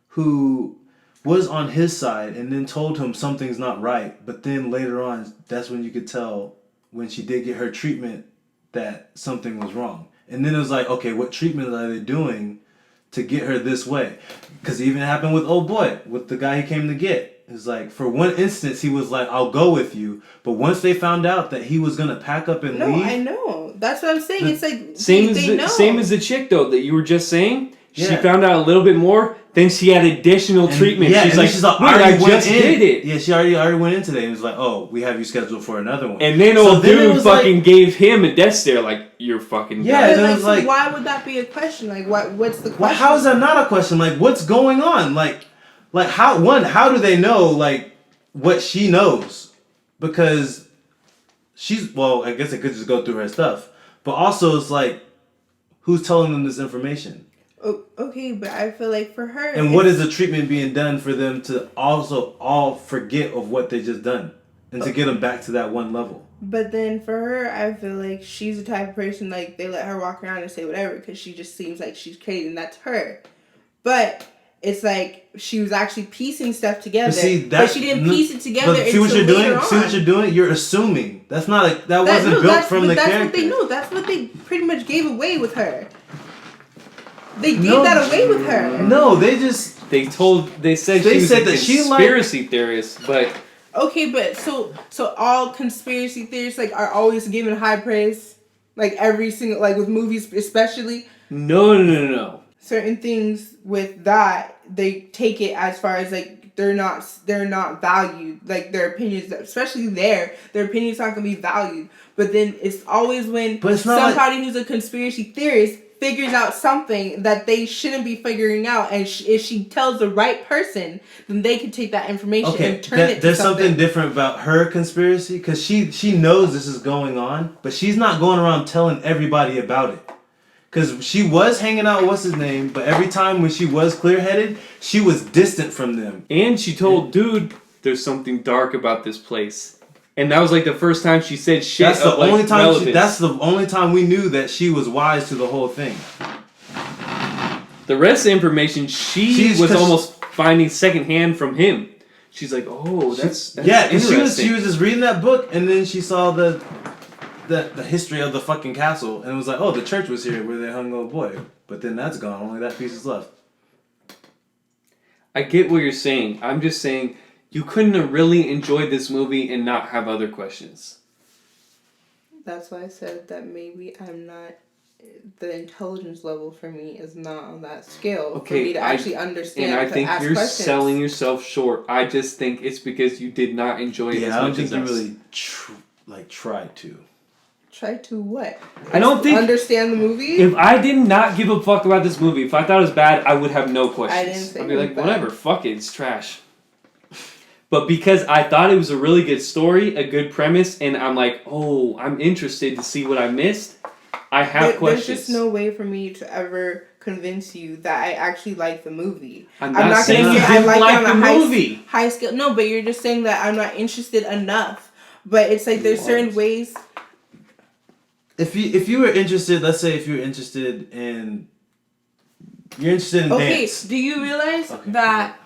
who was on his side and then told him something's not right. But then later on, that's when you could tell when she did get her treatment that something was wrong. And then it was like, okay, what treatment are they doing to get her this way. Because it even happened with old boy, with the guy he came to get. It's like, for one instance, he was like, I'll go with you. But once they found out that he was going to pack up and leave. No, I know. That's what I'm saying. It's like, Same as the chick, though, that you were just saying. Yeah. She found out a little bit more. Then she had additional treatment. Yeah, she's like, I just did it. Yeah, she already went in today and was like, oh, we have you scheduled for another one. And then old dude fucking gave him a death stare, like, you're fucking yeah. done. And it was like, why would that be a question? Like, what's the question? Well, how is that not a question? Like, what's going on? Like how do they know like what she knows? Because I guess it could just go through her stuff. But also, it's like, who's telling them this information? Oh, okay, but I feel like for her... And what is the treatment being done for them to also all forget of what they just done? And to get them back to that one level? But then for her, I feel like she's the type of person, like, they let her walk around and say whatever because she just seems like she's crazy, and that's her. But it's like she was actually piecing stuff together, but she didn't piece it together until later on. See what you're doing? You're assuming. That wasn't built from the character. That's what they know. That's what they pretty much gave away with her. They gave that away with her. No, they just... They said she was a conspiracy theorist, but... Okay, but so all conspiracy theorists like are always given high praise? Like every single... Like with movies especially? No. Certain things with that, they take it as far as like they're not valued. Like their opinions, especially their opinions not going to be valued. But then it's always when somebody who's a conspiracy theorist figures out something that they shouldn't be figuring out, and if she tells the right person, then they can take that information and turn it to there's something different about her conspiracy, because she knows this is going on, but she's not going around telling everybody about it. Because she was hanging out with what's his name, but every time when she was clear-headed, she was distant from them. And she told dude, there's something dark about this place. And that was like the first time she said shit. That's the only time we knew that she was wise to the whole thing. The rest of the information she was almost finding secondhand from him. She's like, oh, that's interesting. She was just reading that book, and then she saw the history of the fucking castle, and it was like, oh, the church was here where they hung old boy. But then that's gone. Only that piece is left. I get what you're saying. I'm just saying, you couldn't have really enjoyed this movie and not have other questions. That's why I said that maybe I'm not... The intelligence level for me is not on that scale for me to actually understand. And I think you're selling yourself short. I just think it's because you did not enjoy it as much as us. I don't think you really tried to. Try to what? I don't think... Understand the movie? If I did not give a fuck about this movie, if I thought it was bad, I would have no questions. I didn't say I'd be like, whatever, fuck it, it's trash. But because I thought it was a really good story, a good premise, and I'm like, oh, I'm interested to see what I missed, I have questions. There's just no way for me to ever convince you that I actually like the movie. I'm not saying you didn't like the movie. High scale. No, but you're just saying that I'm not interested enough. But it's like there's certain ways... If you were interested, let's say if you're interested in dance. Okay, do you realize that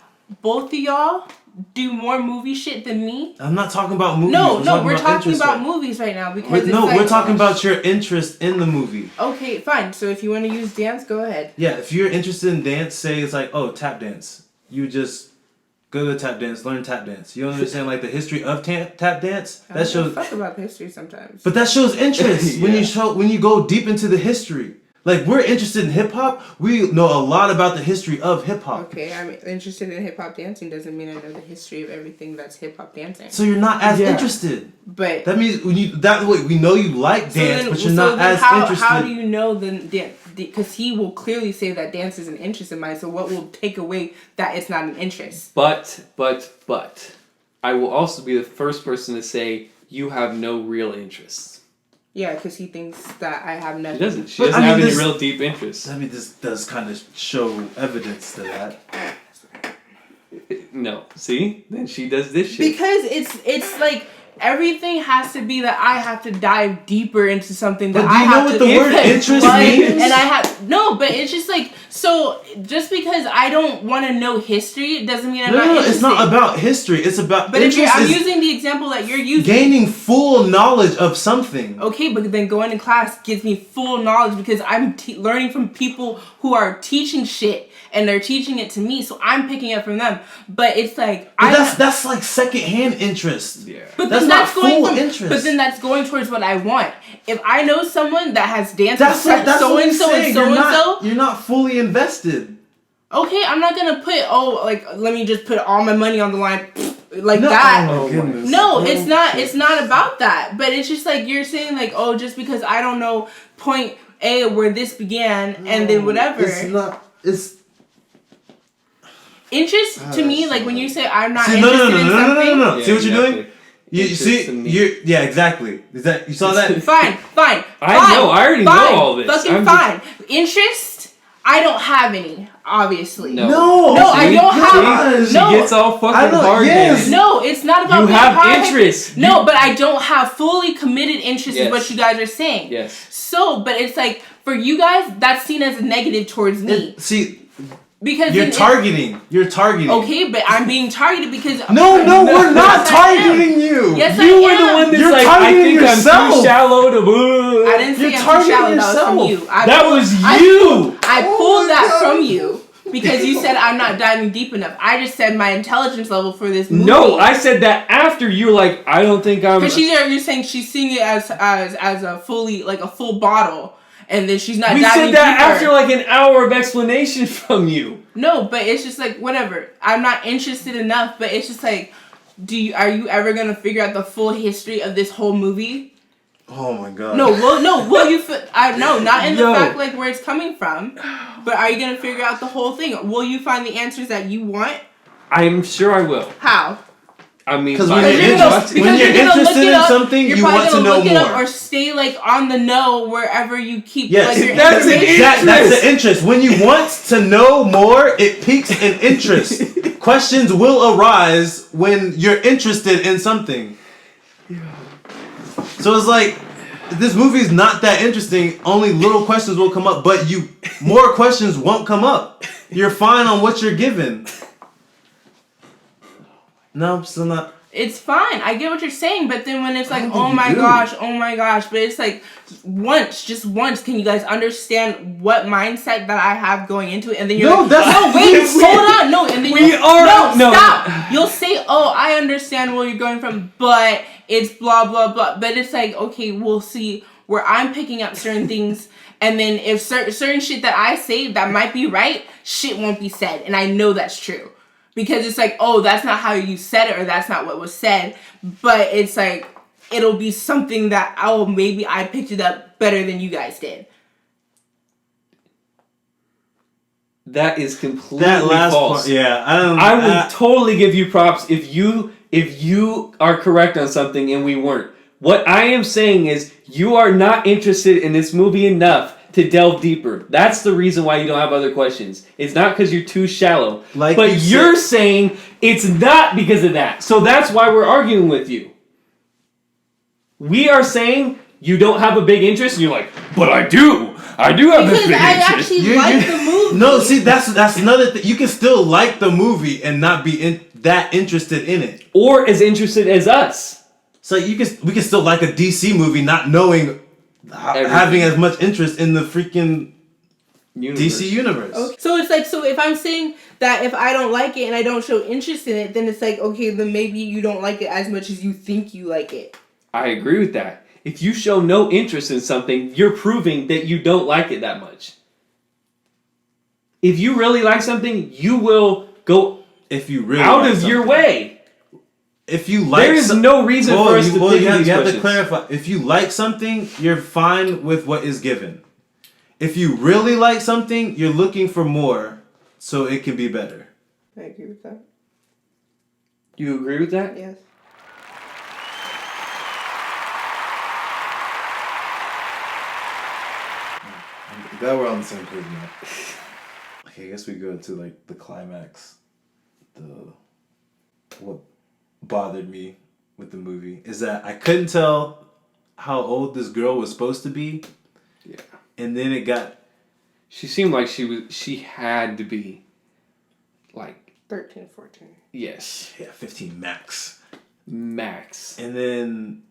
both of y'all do more movie shit than me? I'm not talking about movies. No, we're talking about movies right now because we're talking about your interest in the movie. Okay, fine. So if you want to use dance, go ahead. Yeah, if you're interested in dance, say it's like, oh, tap dance. You just go to tap dance, learn tap dance. You don't understand like the history of tap dance? That shows. Fuck about history sometimes. But that shows interest when you go deep into the history. Like we're interested in hip hop, we know a lot about the history of hip hop. Okay, I'm interested in hip hop dancing doesn't mean I know the history of everything that's hip hop dancing. So you're not as interested. But that means we know you like dance, but you're not as interested. How do you know then? Because he will clearly say that dance is an interest of mine. So what will take away that it's not an interest? But I will also be the first person to say you have no real interests. Yeah, because he thinks that I have nothing. She doesn't. She doesn't have any real deep interests. I mean, this does kind of show evidence to that. No, see? Then she does this shit. Because it's like everything has to be that I have to dive deeper into something that I have to. But do you know what the word interest means? And I have but it's just like So just because I don't want to know history doesn't mean I'm not No, interested. it's not about history. It's about But interest I'm is using the example that you're using. gaining full knowledge of something. Okay, but then going to class gives me full knowledge because I'm learning from people who are teaching shit and they're teaching it to me, so I'm picking up from them. But it's like But that's like secondhand interest. Yeah. But That's then not that's going full from, interest. But then that's going towards what I want. If I know someone that has danced That's with what so I'm and so saying. and so and so, You're not fully invested. okay, I'm not gonna put let me just put all my money on the line like No, that. oh my goodness. No, it's not. It's not about that. But it's just like you're saying, like, oh, just because I don't know point A where this began and then whatever. It's not. It's. Interest to me, like when you say I'm not See, interested in something. no. Yeah, See what you're exactly. doing? You Interest see, in me. yeah, exactly. Is that you saw that? Fine. I know, I already know all this. Fucking I'm fine. Interest, I don't have any, obviously. No. No, I don't have. She No. gets all fucking I know, hard. yes. No, it's not about You being have hard-headed. interest. No, but I don't have fully committed interest is Yes. what you guys are saying. Yes. So, but it's like, for you guys, that's seen as a negative towards me. See, Because you're then targeting. You're targeting. Okay, but I'm being targeted because... No, we're not Yes, I am. targeting you. Yes, You I were am. the one that's You're like, I targeting think I'm yourself. too shallow to... I didn't say You're I'm too targeting shallow. That was from yourself. you. I That pulled- was I you. pulled- I Oh pulled my that God. from you because you said I'm not diving deep enough. I just said my intelligence level for this movie. No, I said that after you were like, I don't think I'm... Because you're saying she's seeing it as a fully, like a full bottle. And then she's not We diving said that deeper. after like an hour of explanation from you. No, but it's just like whatever. I'm not interested enough, but it's just like, are you ever gonna figure out the full history of this whole movie? Oh my god. No, will you? No, not in the Yo. fact like where it's coming from, but are you gonna figure out the whole thing? Will you find the answers that you want? I'm sure I will. How? I mean, Because by when the you're end gonna- of- when you're gonna look interested it in up, something, you're you probably want to gonna know look it up more. or stay like on the know wherever you keep Yes, like your that's an information. That's the interest. When you want to know more, it piques an interest. Questions will arise when you're interested in something. So it's like, if this movie's not that interesting, only little questions will come up, but more questions won't come up. You're fine on what you're given. No, I'm still not. It's fine. I get what you're saying, but then when it's like, I don't think oh you my do. gosh, but it's like just once, can you guys understand what mindset that I have going into it? And then you're No, like, that's- no, wait, hold on, no, and then no, stop. You'll say, oh, I understand where you're going from, but it's blah blah blah. But it's like, okay, we'll see where I'm picking up certain things, and then if certain shit that I say that might be right, shit won't be said, and I know that's true. Because it's like, oh, that's not how you said it, or that's not what was said. But it's like, it'll be something that, oh, maybe I picked it up better than you guys did. that is completely That last false. part, yeah. I would totally give you props if you are correct on something and we weren't. What I am saying is you are not interested in this movie enough to delve deeper. That's the reason why you don't have other questions. It's not because you're too shallow. Like but you you're saying it's not because of that. So that's why we're arguing with you. We are saying you don't have a big interest, and you're like, but I do. I do have Because a big I interest. actually like the movie. No, see, that's another thing. You can still like the movie and not be that interested in it. Or as interested as us. So we can still like a DC movie, not knowing, having as much interest in the freaking DC universe. Okay. So it's like, so if I'm saying that if I don't like it and I don't show interest in it, then it's like, okay, then maybe you don't like it as much as you think you like it. I agree with that. If you show no interest in something, you're proving that you don't like it that much. If you really like something, you will go If you really out like of your something. way. If you like, There is no reason for us to think you of have, these you have to questions. clarify. If you like something, you're fine with what is given. If you really like something, you're looking for more, so it can be better. I agree with that. You agree with that? Yes. I'm glad we're on the same page now. Okay, I guess we go to like the climax. What bothered me with the movie is that I couldn't tell how old this girl was supposed to be. Yeah. And then She seemed like she had to be, like, 13, 14. yes, Yeah, 15 max. max. And then,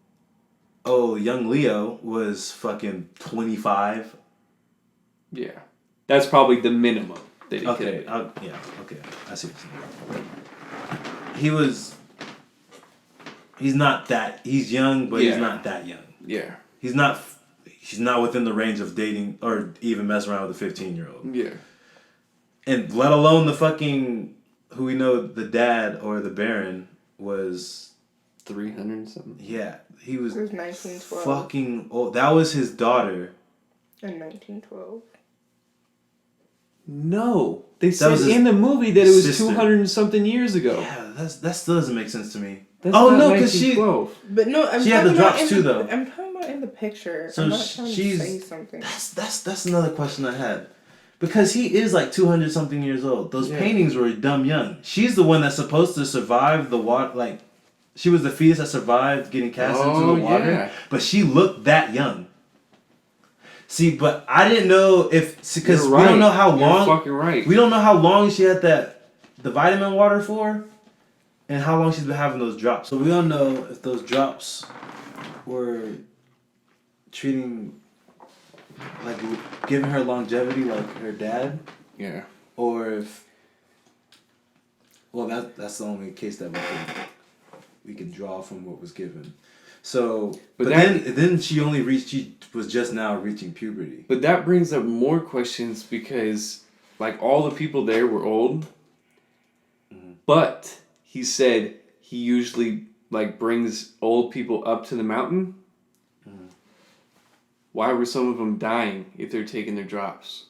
oh, young Leo was fucking 25. Yeah. That's probably the minimum that he could Okay, have been. yeah, okay. I see what you're saying. He's not that, he's young, but Yeah. he's not that young. Yeah. He's not within the range of dating or even messing around with a 15-year-old. Yeah. And let alone the fucking, who we know, the dad or the Baron was, 300 and something. yeah, he was It was 1912. fucking old. That was his daughter. In 1912. No. They said was his in the movie that it was sister. 200 and something years ago. Yeah, that still doesn't make sense to me. That's Oh, not no, 'cause she- 1912. But no, I'm She had talking the about drops in too, the, though. I'm talking about in the picture. So I'm not trying she's to say something. that's another question I had. Because he is like 200 something years old. Those Yeah. paintings were dumb young. She's the one that's supposed to survive the water. Like, she was the fetus that survived getting cast into Oh, the water. yeah. But she looked that young. See, but I didn't know if because You're we don't right. know how You're long. fucking right. We don't know how long she had the vitamin water for, and how long she's been having those drops. So we don't know if those drops were treating, like, giving her longevity like her dad, Yeah. or if, well, that's the only case that we can draw from what was given. So, but then she was just now reaching puberty. But that brings up more questions because, like, all the people there were old. Mm-hmm. But he said he usually, like, brings old people up to the mountain. Mm-hmm. Why were some of them dying if they're taking their drops?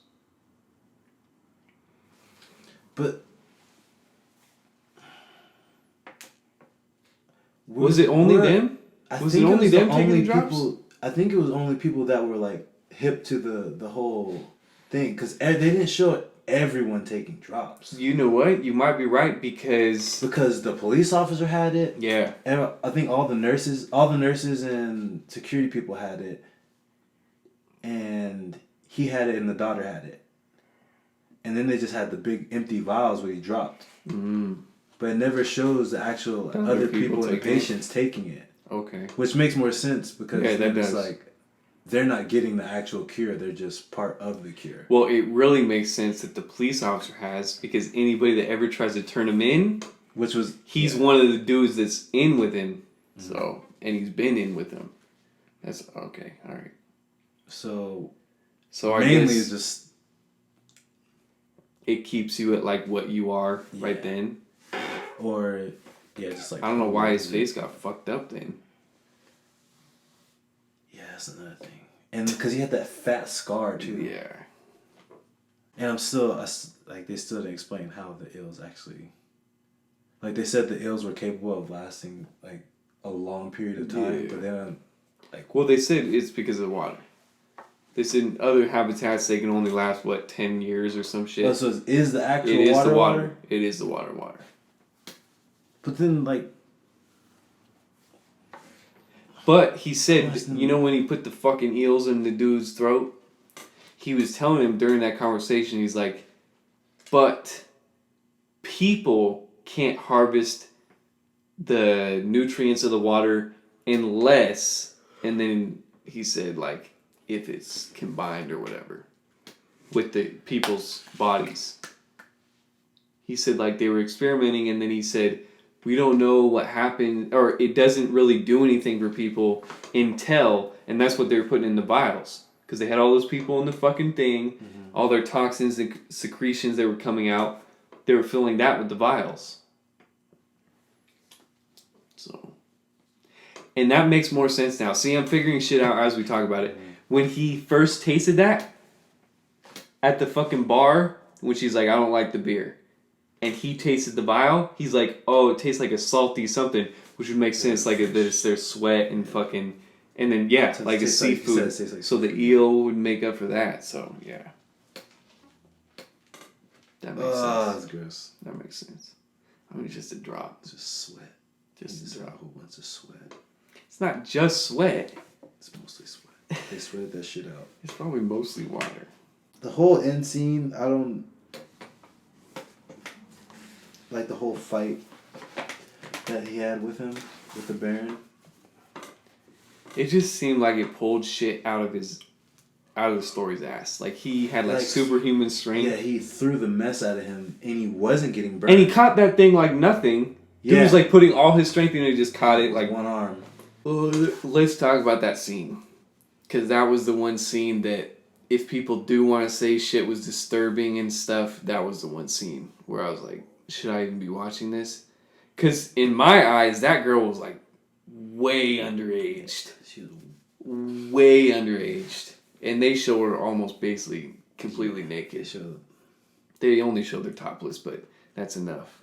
But Was it only them? Was it only them taking the drops? I think it was only people that were like hip to the whole thing, because they didn't show everyone taking drops. You know what? You might be right because The police officer had it. yeah, And I think all the nurses and security people had it, and he had it and the daughter had it, and then they just had the big empty vials where he dropped. But it never shows the actual other people and taking it. patients taking it. okay. Which makes more sense because Yeah, that it's does. like they're not getting the actual cure; they're just part of the cure. Well, it really makes sense that the police officer has because anybody that ever tries to turn him in, Which was he's one of the dudes that's in with him. So, and he's been in with him. That's okay. All right. so So I mainly guess it's just it keeps you at like what you are right Yeah. then. just like I don't know why his face got fucked up then. Yeah, that's another thing, and because he had that fat scar too. Yeah. And I'm still like they still didn't explain how the ills actually. Like they said, the ills were capable of lasting like a long period of time, Yeah. but then Well, they said it's because of the water. They said in other habitats they can only last 10 years or some shit. oh, so it is the actual It is water, the water. It is the water. But then like. But he said, you know, when he put the fucking eels in the dude's throat, he was telling him during that conversation, he's like, but people can't harvest the nutrients of the water unless, and then he said, like, if it's combined or whatever with the people's bodies. He said, like, they were experimenting, and then he said, we don't know what happened, or it doesn't really do anything for people until, and that's what they were putting in the vials. Because they had all those people in the fucking thing, all their toxins and secretions that were coming out, they were filling that with the vials. So, and that makes more sense now. See, I'm figuring shit out as we talk about it. When he first tasted that, at the fucking bar, when she's like, I don't like the beer. And he tasted the vial, he's like, oh, it tastes like a salty something, which would make sense, like that it's their sweat and fucking, and then yeah, So it like a tastes like- seafood. it tastes like so the eel would make up for that. So yeah, that makes That's sense. gross. That makes sense. I mean, it's just a drop, Just sweat. just Just a a drop. whole bunch of sweat. It's not just sweat. It's mostly sweat. They sweated that shit out. It's probably mostly water. The whole end scene, I don't like the whole fight that he had with him, with the Baron. It just seemed like it pulled shit out of the story's ass. Like he had like superhuman strength. Yeah, he threw the mess out of him, and he wasn't getting burned. And he caught that thing like nothing. Yeah. He was like putting all his strength in, and he just caught it like one arm. Let's talk about that scene, because that was the one scene that, if people do want to say shit was disturbing and stuff, that was the one scene where I was like, should I even be watching this? Because in my eyes, that girl was like way underaged. She was way underaged. And they show her almost basically completely naked. They only show their topless, but that's enough.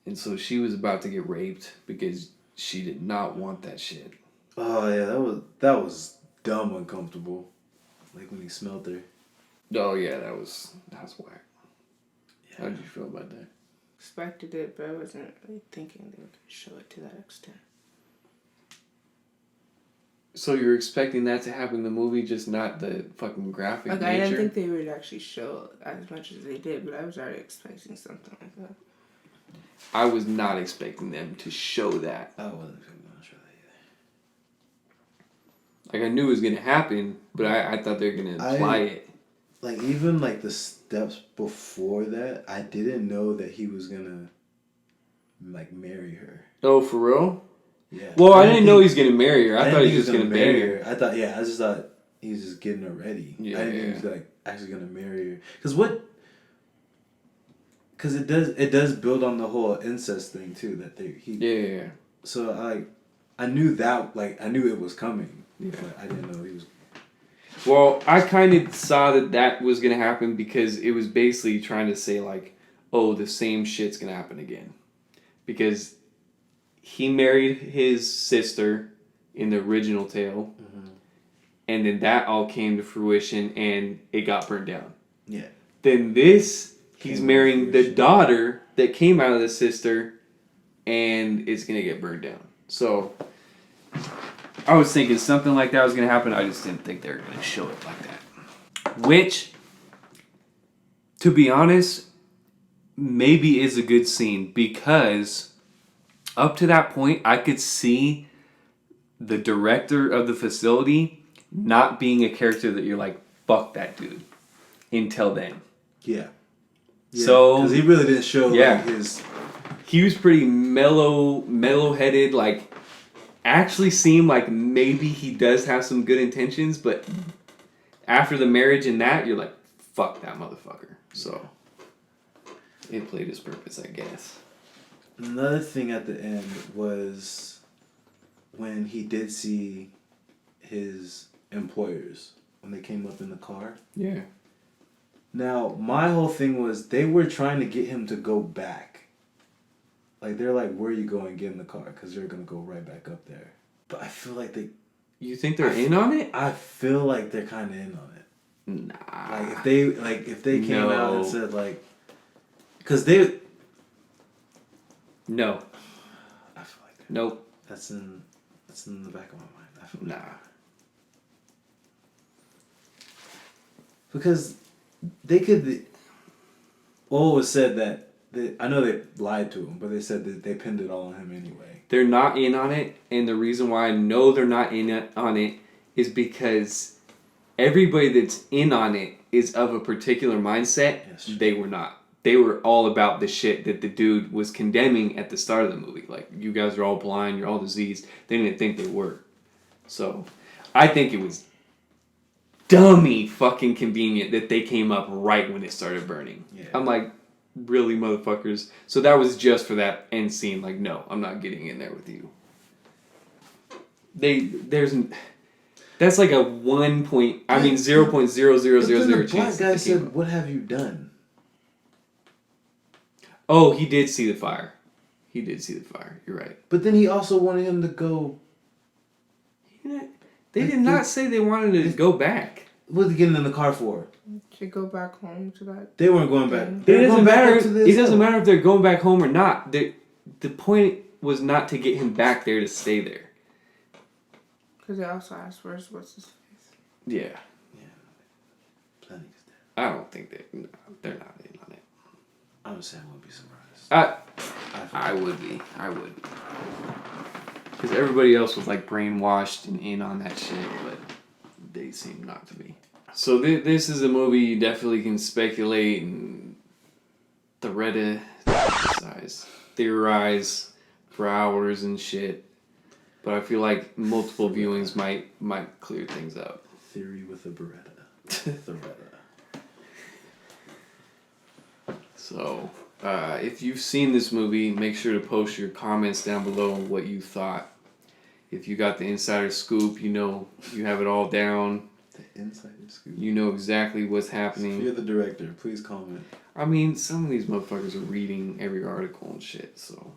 And so she was about to get raped because she did not want that shit. Oh yeah, that was dumb uncomfortable. Like when he smelled her. Oh yeah, that was whack. Yeah. How did you feel about that? Expected it, but I wasn't really thinking they were going to show it to that extent. So you're expecting that to happen in the movie, just not the fucking graphic nature? I didn't think they would actually show as much as they did, but I was already expecting something like that. I was not expecting them to show that. I wasn't going to show that either. Like, I knew it was going to happen, but I thought they were going to imply it. Like, even, like, the steps before that, I didn't know that he was going to, like, marry her. Oh, for real? Yeah. Well, I didn't know he was going to marry her. I thought he was just going to bang her. I just thought he was just getting her ready. Yeah, I didn't think he was, like, actually going to marry her. Because it does build on the whole incest thing, too, that Yeah. So, I knew that, like, I knew it was coming. Yeah. But I didn't know he was... Well, I kind of saw that was going to happen because it was basically trying to say, like, oh, the same shit's going to happen again. Because he married his sister in the original tale, and then that all came to fruition, and it got burned down. Yeah. Then he's marrying the daughter that came out of the sister, and it's going to get burned down. So... I was thinking something like that was going to happen. I just didn't think they were going to show it like that. Which, to be honest, maybe is a good scene because up to that point, I could see the director of the facility not being a character that you're like, fuck that dude, until then. Yeah. So, because he really didn't show like his... He was pretty mellow-headed, like... Actually seemed like maybe he does have some good intentions, but after the marriage and that, you're like, fuck that motherfucker. So, it played its purpose, I guess. Another thing at the end was when he did see his employers, when they came up in the car. Yeah. Now, my whole thing was they were trying to get him to go back. Like, they're like, where are you going? Get in the car, because they're going to go right back up there. But I feel like they... You think they're in on it? I feel like they're kind of in on it. Nah. If they came out and said, like... Because they... No. I feel like... Nope. That's in the back of my mind. I feel nah. Because they could... Well, it was said that... I know they lied to him, but they said that they pinned it all on him anyway. They're not in on it, and the reason why I know they're not in on it is because everybody that's in on it is of a particular mindset. Yes. They were not. They were all about the shit that the dude was condemning at the start of the movie. Like, you guys are all blind, you're all diseased. They didn't think they were. So, I think it was dummy fucking convenient that they came up right when it started burning. Yeah. I'm like... Really, motherfuckers. So that was just for that end scene. Like, no, I'm not getting in there with you. That's like a 1 point... I mean, 0.0000 chance. chance. The black guy said, what have you done? Oh, he did see the fire. He did see the fire. You're right. But then he also wanted him to go... They did not say they wanted to go back. What was he getting in the car for? To go back home to that. They weren't going back. It doesn't matter if they're going back home or not. The point was not to get him back there to stay there. Because they also asked, what's his face? Yeah. I think he's dead. I don't think they're not in on it. I'm just saying I wouldn't be surprised. I would be. I would. Because everybody else was like brainwashed and in on that shit, but they seem not to be. So this is a movie you definitely can speculate and theorize for hours and shit. But I feel like multiple viewings might clear things up. Theory with a Beretta. Thoretta. So, if you've seen this movie, make sure to post your comments down below on what you thought. If you got the insider scoop, you have it all down. The insider scoop. You know exactly what's happening. If you're the director, please comment. I mean, some of these motherfuckers are reading every article and shit, so.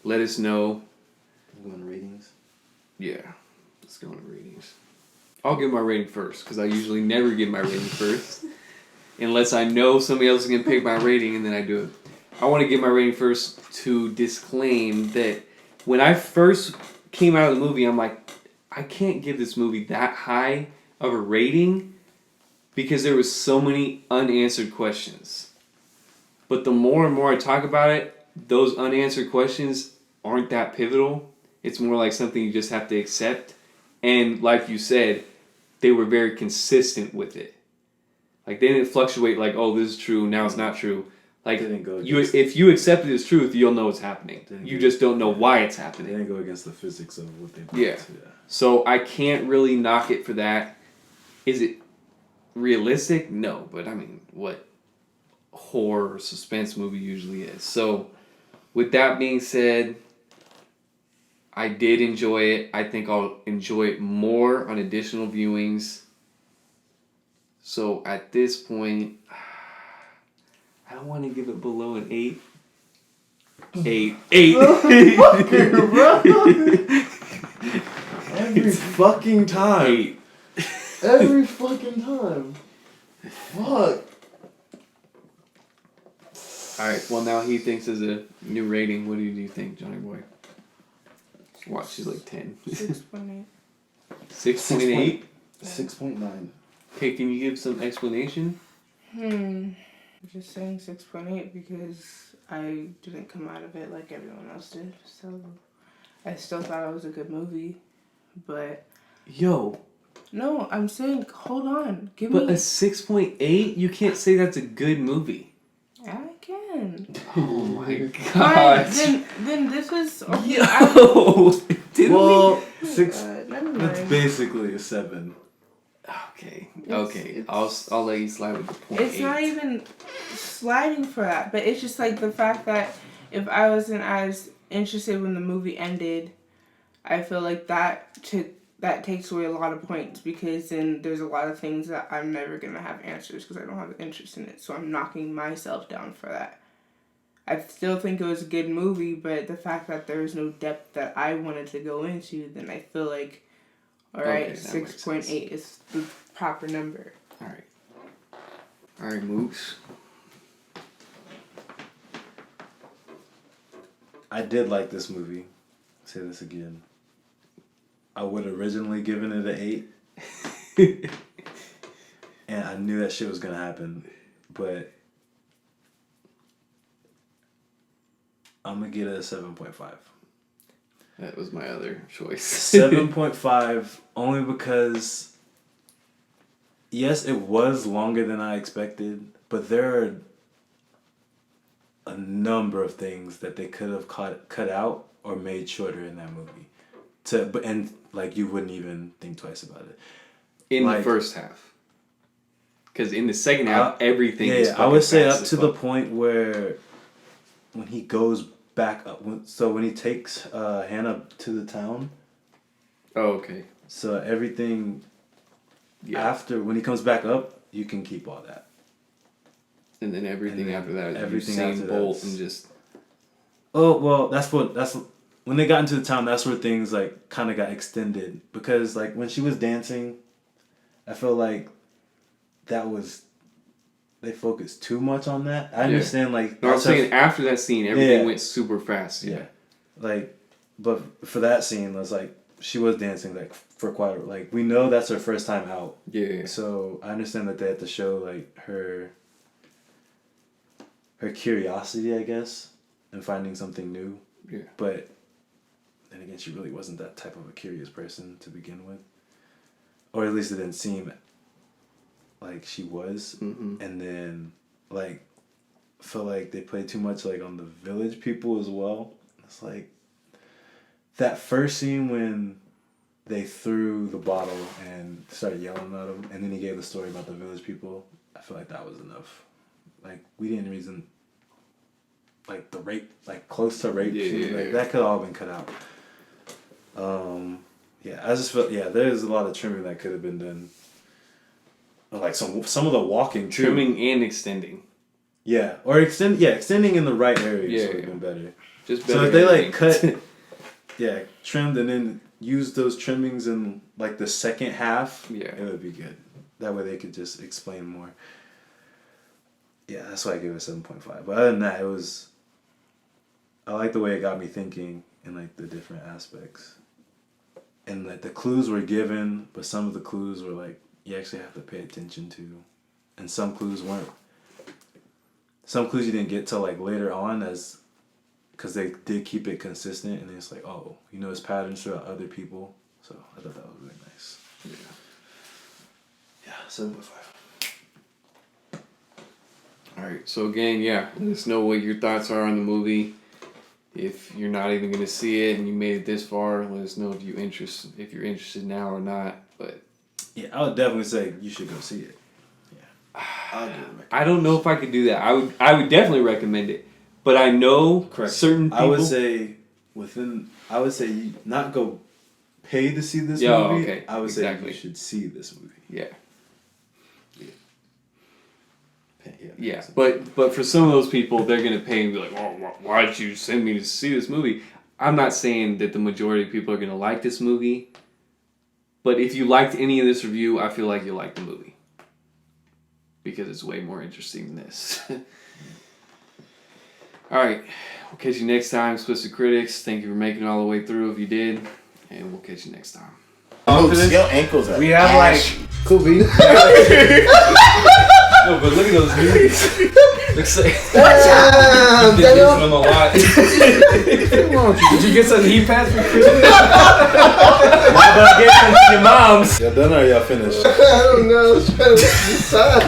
Let us know. You going to ratings? Yeah, let's go into ratings. I'll give my rating first, because I usually never give my rating first. Unless I know somebody else is going to pick my rating, and then I do it. I want to give my rating first to disclaim that when I first came out of the movie, I'm like, I can't give this movie that high of a rating because there was so many unanswered questions. But the more and more I talk about it, those unanswered questions aren't that pivotal. It's more like something you just have to accept. And like you said, they were very consistent with it. Like, they didn't fluctuate like, oh, this is true, now it's not true. Like, if you accept it as truth, you'll know what's happening. You just don't know why it's happening. They didn't go against the physics of what they built. Yeah. So I can't really knock it for that. Is it realistic? No. But I mean, what horror or suspense movie usually is. So with that being said, I did enjoy it. I think I'll enjoy it more on additional viewings. So at this point, I don't want to give it below an 8. 8. Every fucking time. 8. Every fucking time. Fuck. Alright, well now he thinks there's a new rating. What do you think, Johnny Boy? Watch, she's like 10. 6.8. 6.8? 6.9. Okay, can you give some explanation? I'm just saying 6.8 because I didn't come out of it like everyone else did. So I still thought it was a good movie. But Yo. no, I'm saying hold on. Give But me a 6.8? You can't say that's a good movie. I can. Oh my Fine, god. then this was okay. Yo. Well, 6. Never That's mind. basically a 7. Okay. It's- I'll let you slide with the point. It's not even sliding for that, but it's just like the fact that if I wasn't as interested when the movie ended, I feel like that takes away a lot of points because then there's a lot of things that I'm never gonna have answers because I don't have interest in it. So I'm knocking myself down for that. I still think it was a good movie, but the fact that there was no depth that I wanted to go into, then I feel like, alright, Okay, that makes 6.8 is the proper number. Alright, Mooks. I did like this movie. Say this again. I would originally given it an 8. And I knew that shit was gonna happen. But I'm gonna get it a 7.5. That was my other choice. 7.5 only because yes, it was longer than I expected, but there are a number of things that they could have cut out or made shorter in that movie. And like you wouldn't even think twice about it. In like, the first half. Because in the second half, everything is I would say fast up as to the fuck. point where when he goes back up, so when he takes Hannah to the town. Oh, okay. So everything after, when he comes back up, you can keep all that. And then everything after that, everything Usain after Bolt that's- and just... Oh, well, that's when they got into the town, that's where things like kind of got extended because like when she was dancing, I feel like they focused too much on that. I understand like No, I'm saying after that scene, everything went super fast. Yeah. Like, but for that scene, it was like she was dancing like for quite like we know that's her first time out. Yeah. So I understand that they had to show like her curiosity, I guess, in finding something new. Yeah. But then again, she really wasn't that type of a curious person to begin with, or at least it didn't seem like she was. Mm-hmm. And then like felt like they played too much like on the village people as well. It's like that first scene when they threw the bottle and started yelling at him, and then he gave the story about the village people. I feel like that was enough. Like we didn't reason like the rape, like close to rape. Like that could all been cut out. Yeah, I just felt there's a lot of trimming that could have been done. Like some of the walking too. Trimming and extending. Yeah, or extending in the right areas would have been better. Just better. So if they like cut, trimmed and then use those trimmings in like the second half, it would be good. That way they could just explain more. Yeah, that's why I give it 7.5. But other than that, I like the way it got me thinking in like the different aspects. And like the clues were given, but some of the clues were like you actually have to pay attention to. And some clues weren't. Some clues you didn't get till like later on because they did keep it consistent, and then it's like, oh, you notice patterns throughout other people. So I thought that was really nice. Yeah, 7.5. Alright, so again, let us know what your thoughts are on the movie. If you're not even going to see it and you made it this far, let us know if you're interested now or not. But yeah, I would definitely say you should go see it. Yeah, I'll do it. I don't know if I could do that. I would definitely recommend it, but I know certain people. I would say you not go pay to see this movie. Okay. I would say you should see this movie. Yeah, but for some of those people, they're gonna pay and be like, "Oh, why'd you send me to see this movie?" I'm not saying that the majority of people are gonna like this movie, but if you liked any of this review, I feel like you'll like the movie because it's way more interesting than this. All right, we'll catch you next time, Explicit Critics. Thank you for making it all the way through. If you did, and we'll catch you next time. Your ankles are. We have like Cool beat. No, but look at those knees. Looks like Watch out, been using them a lot. Did you get some heat pads for Christmas? I'm gonna get some to your moms. Y'all done or y'all finished? I don't know. I was trying to decide.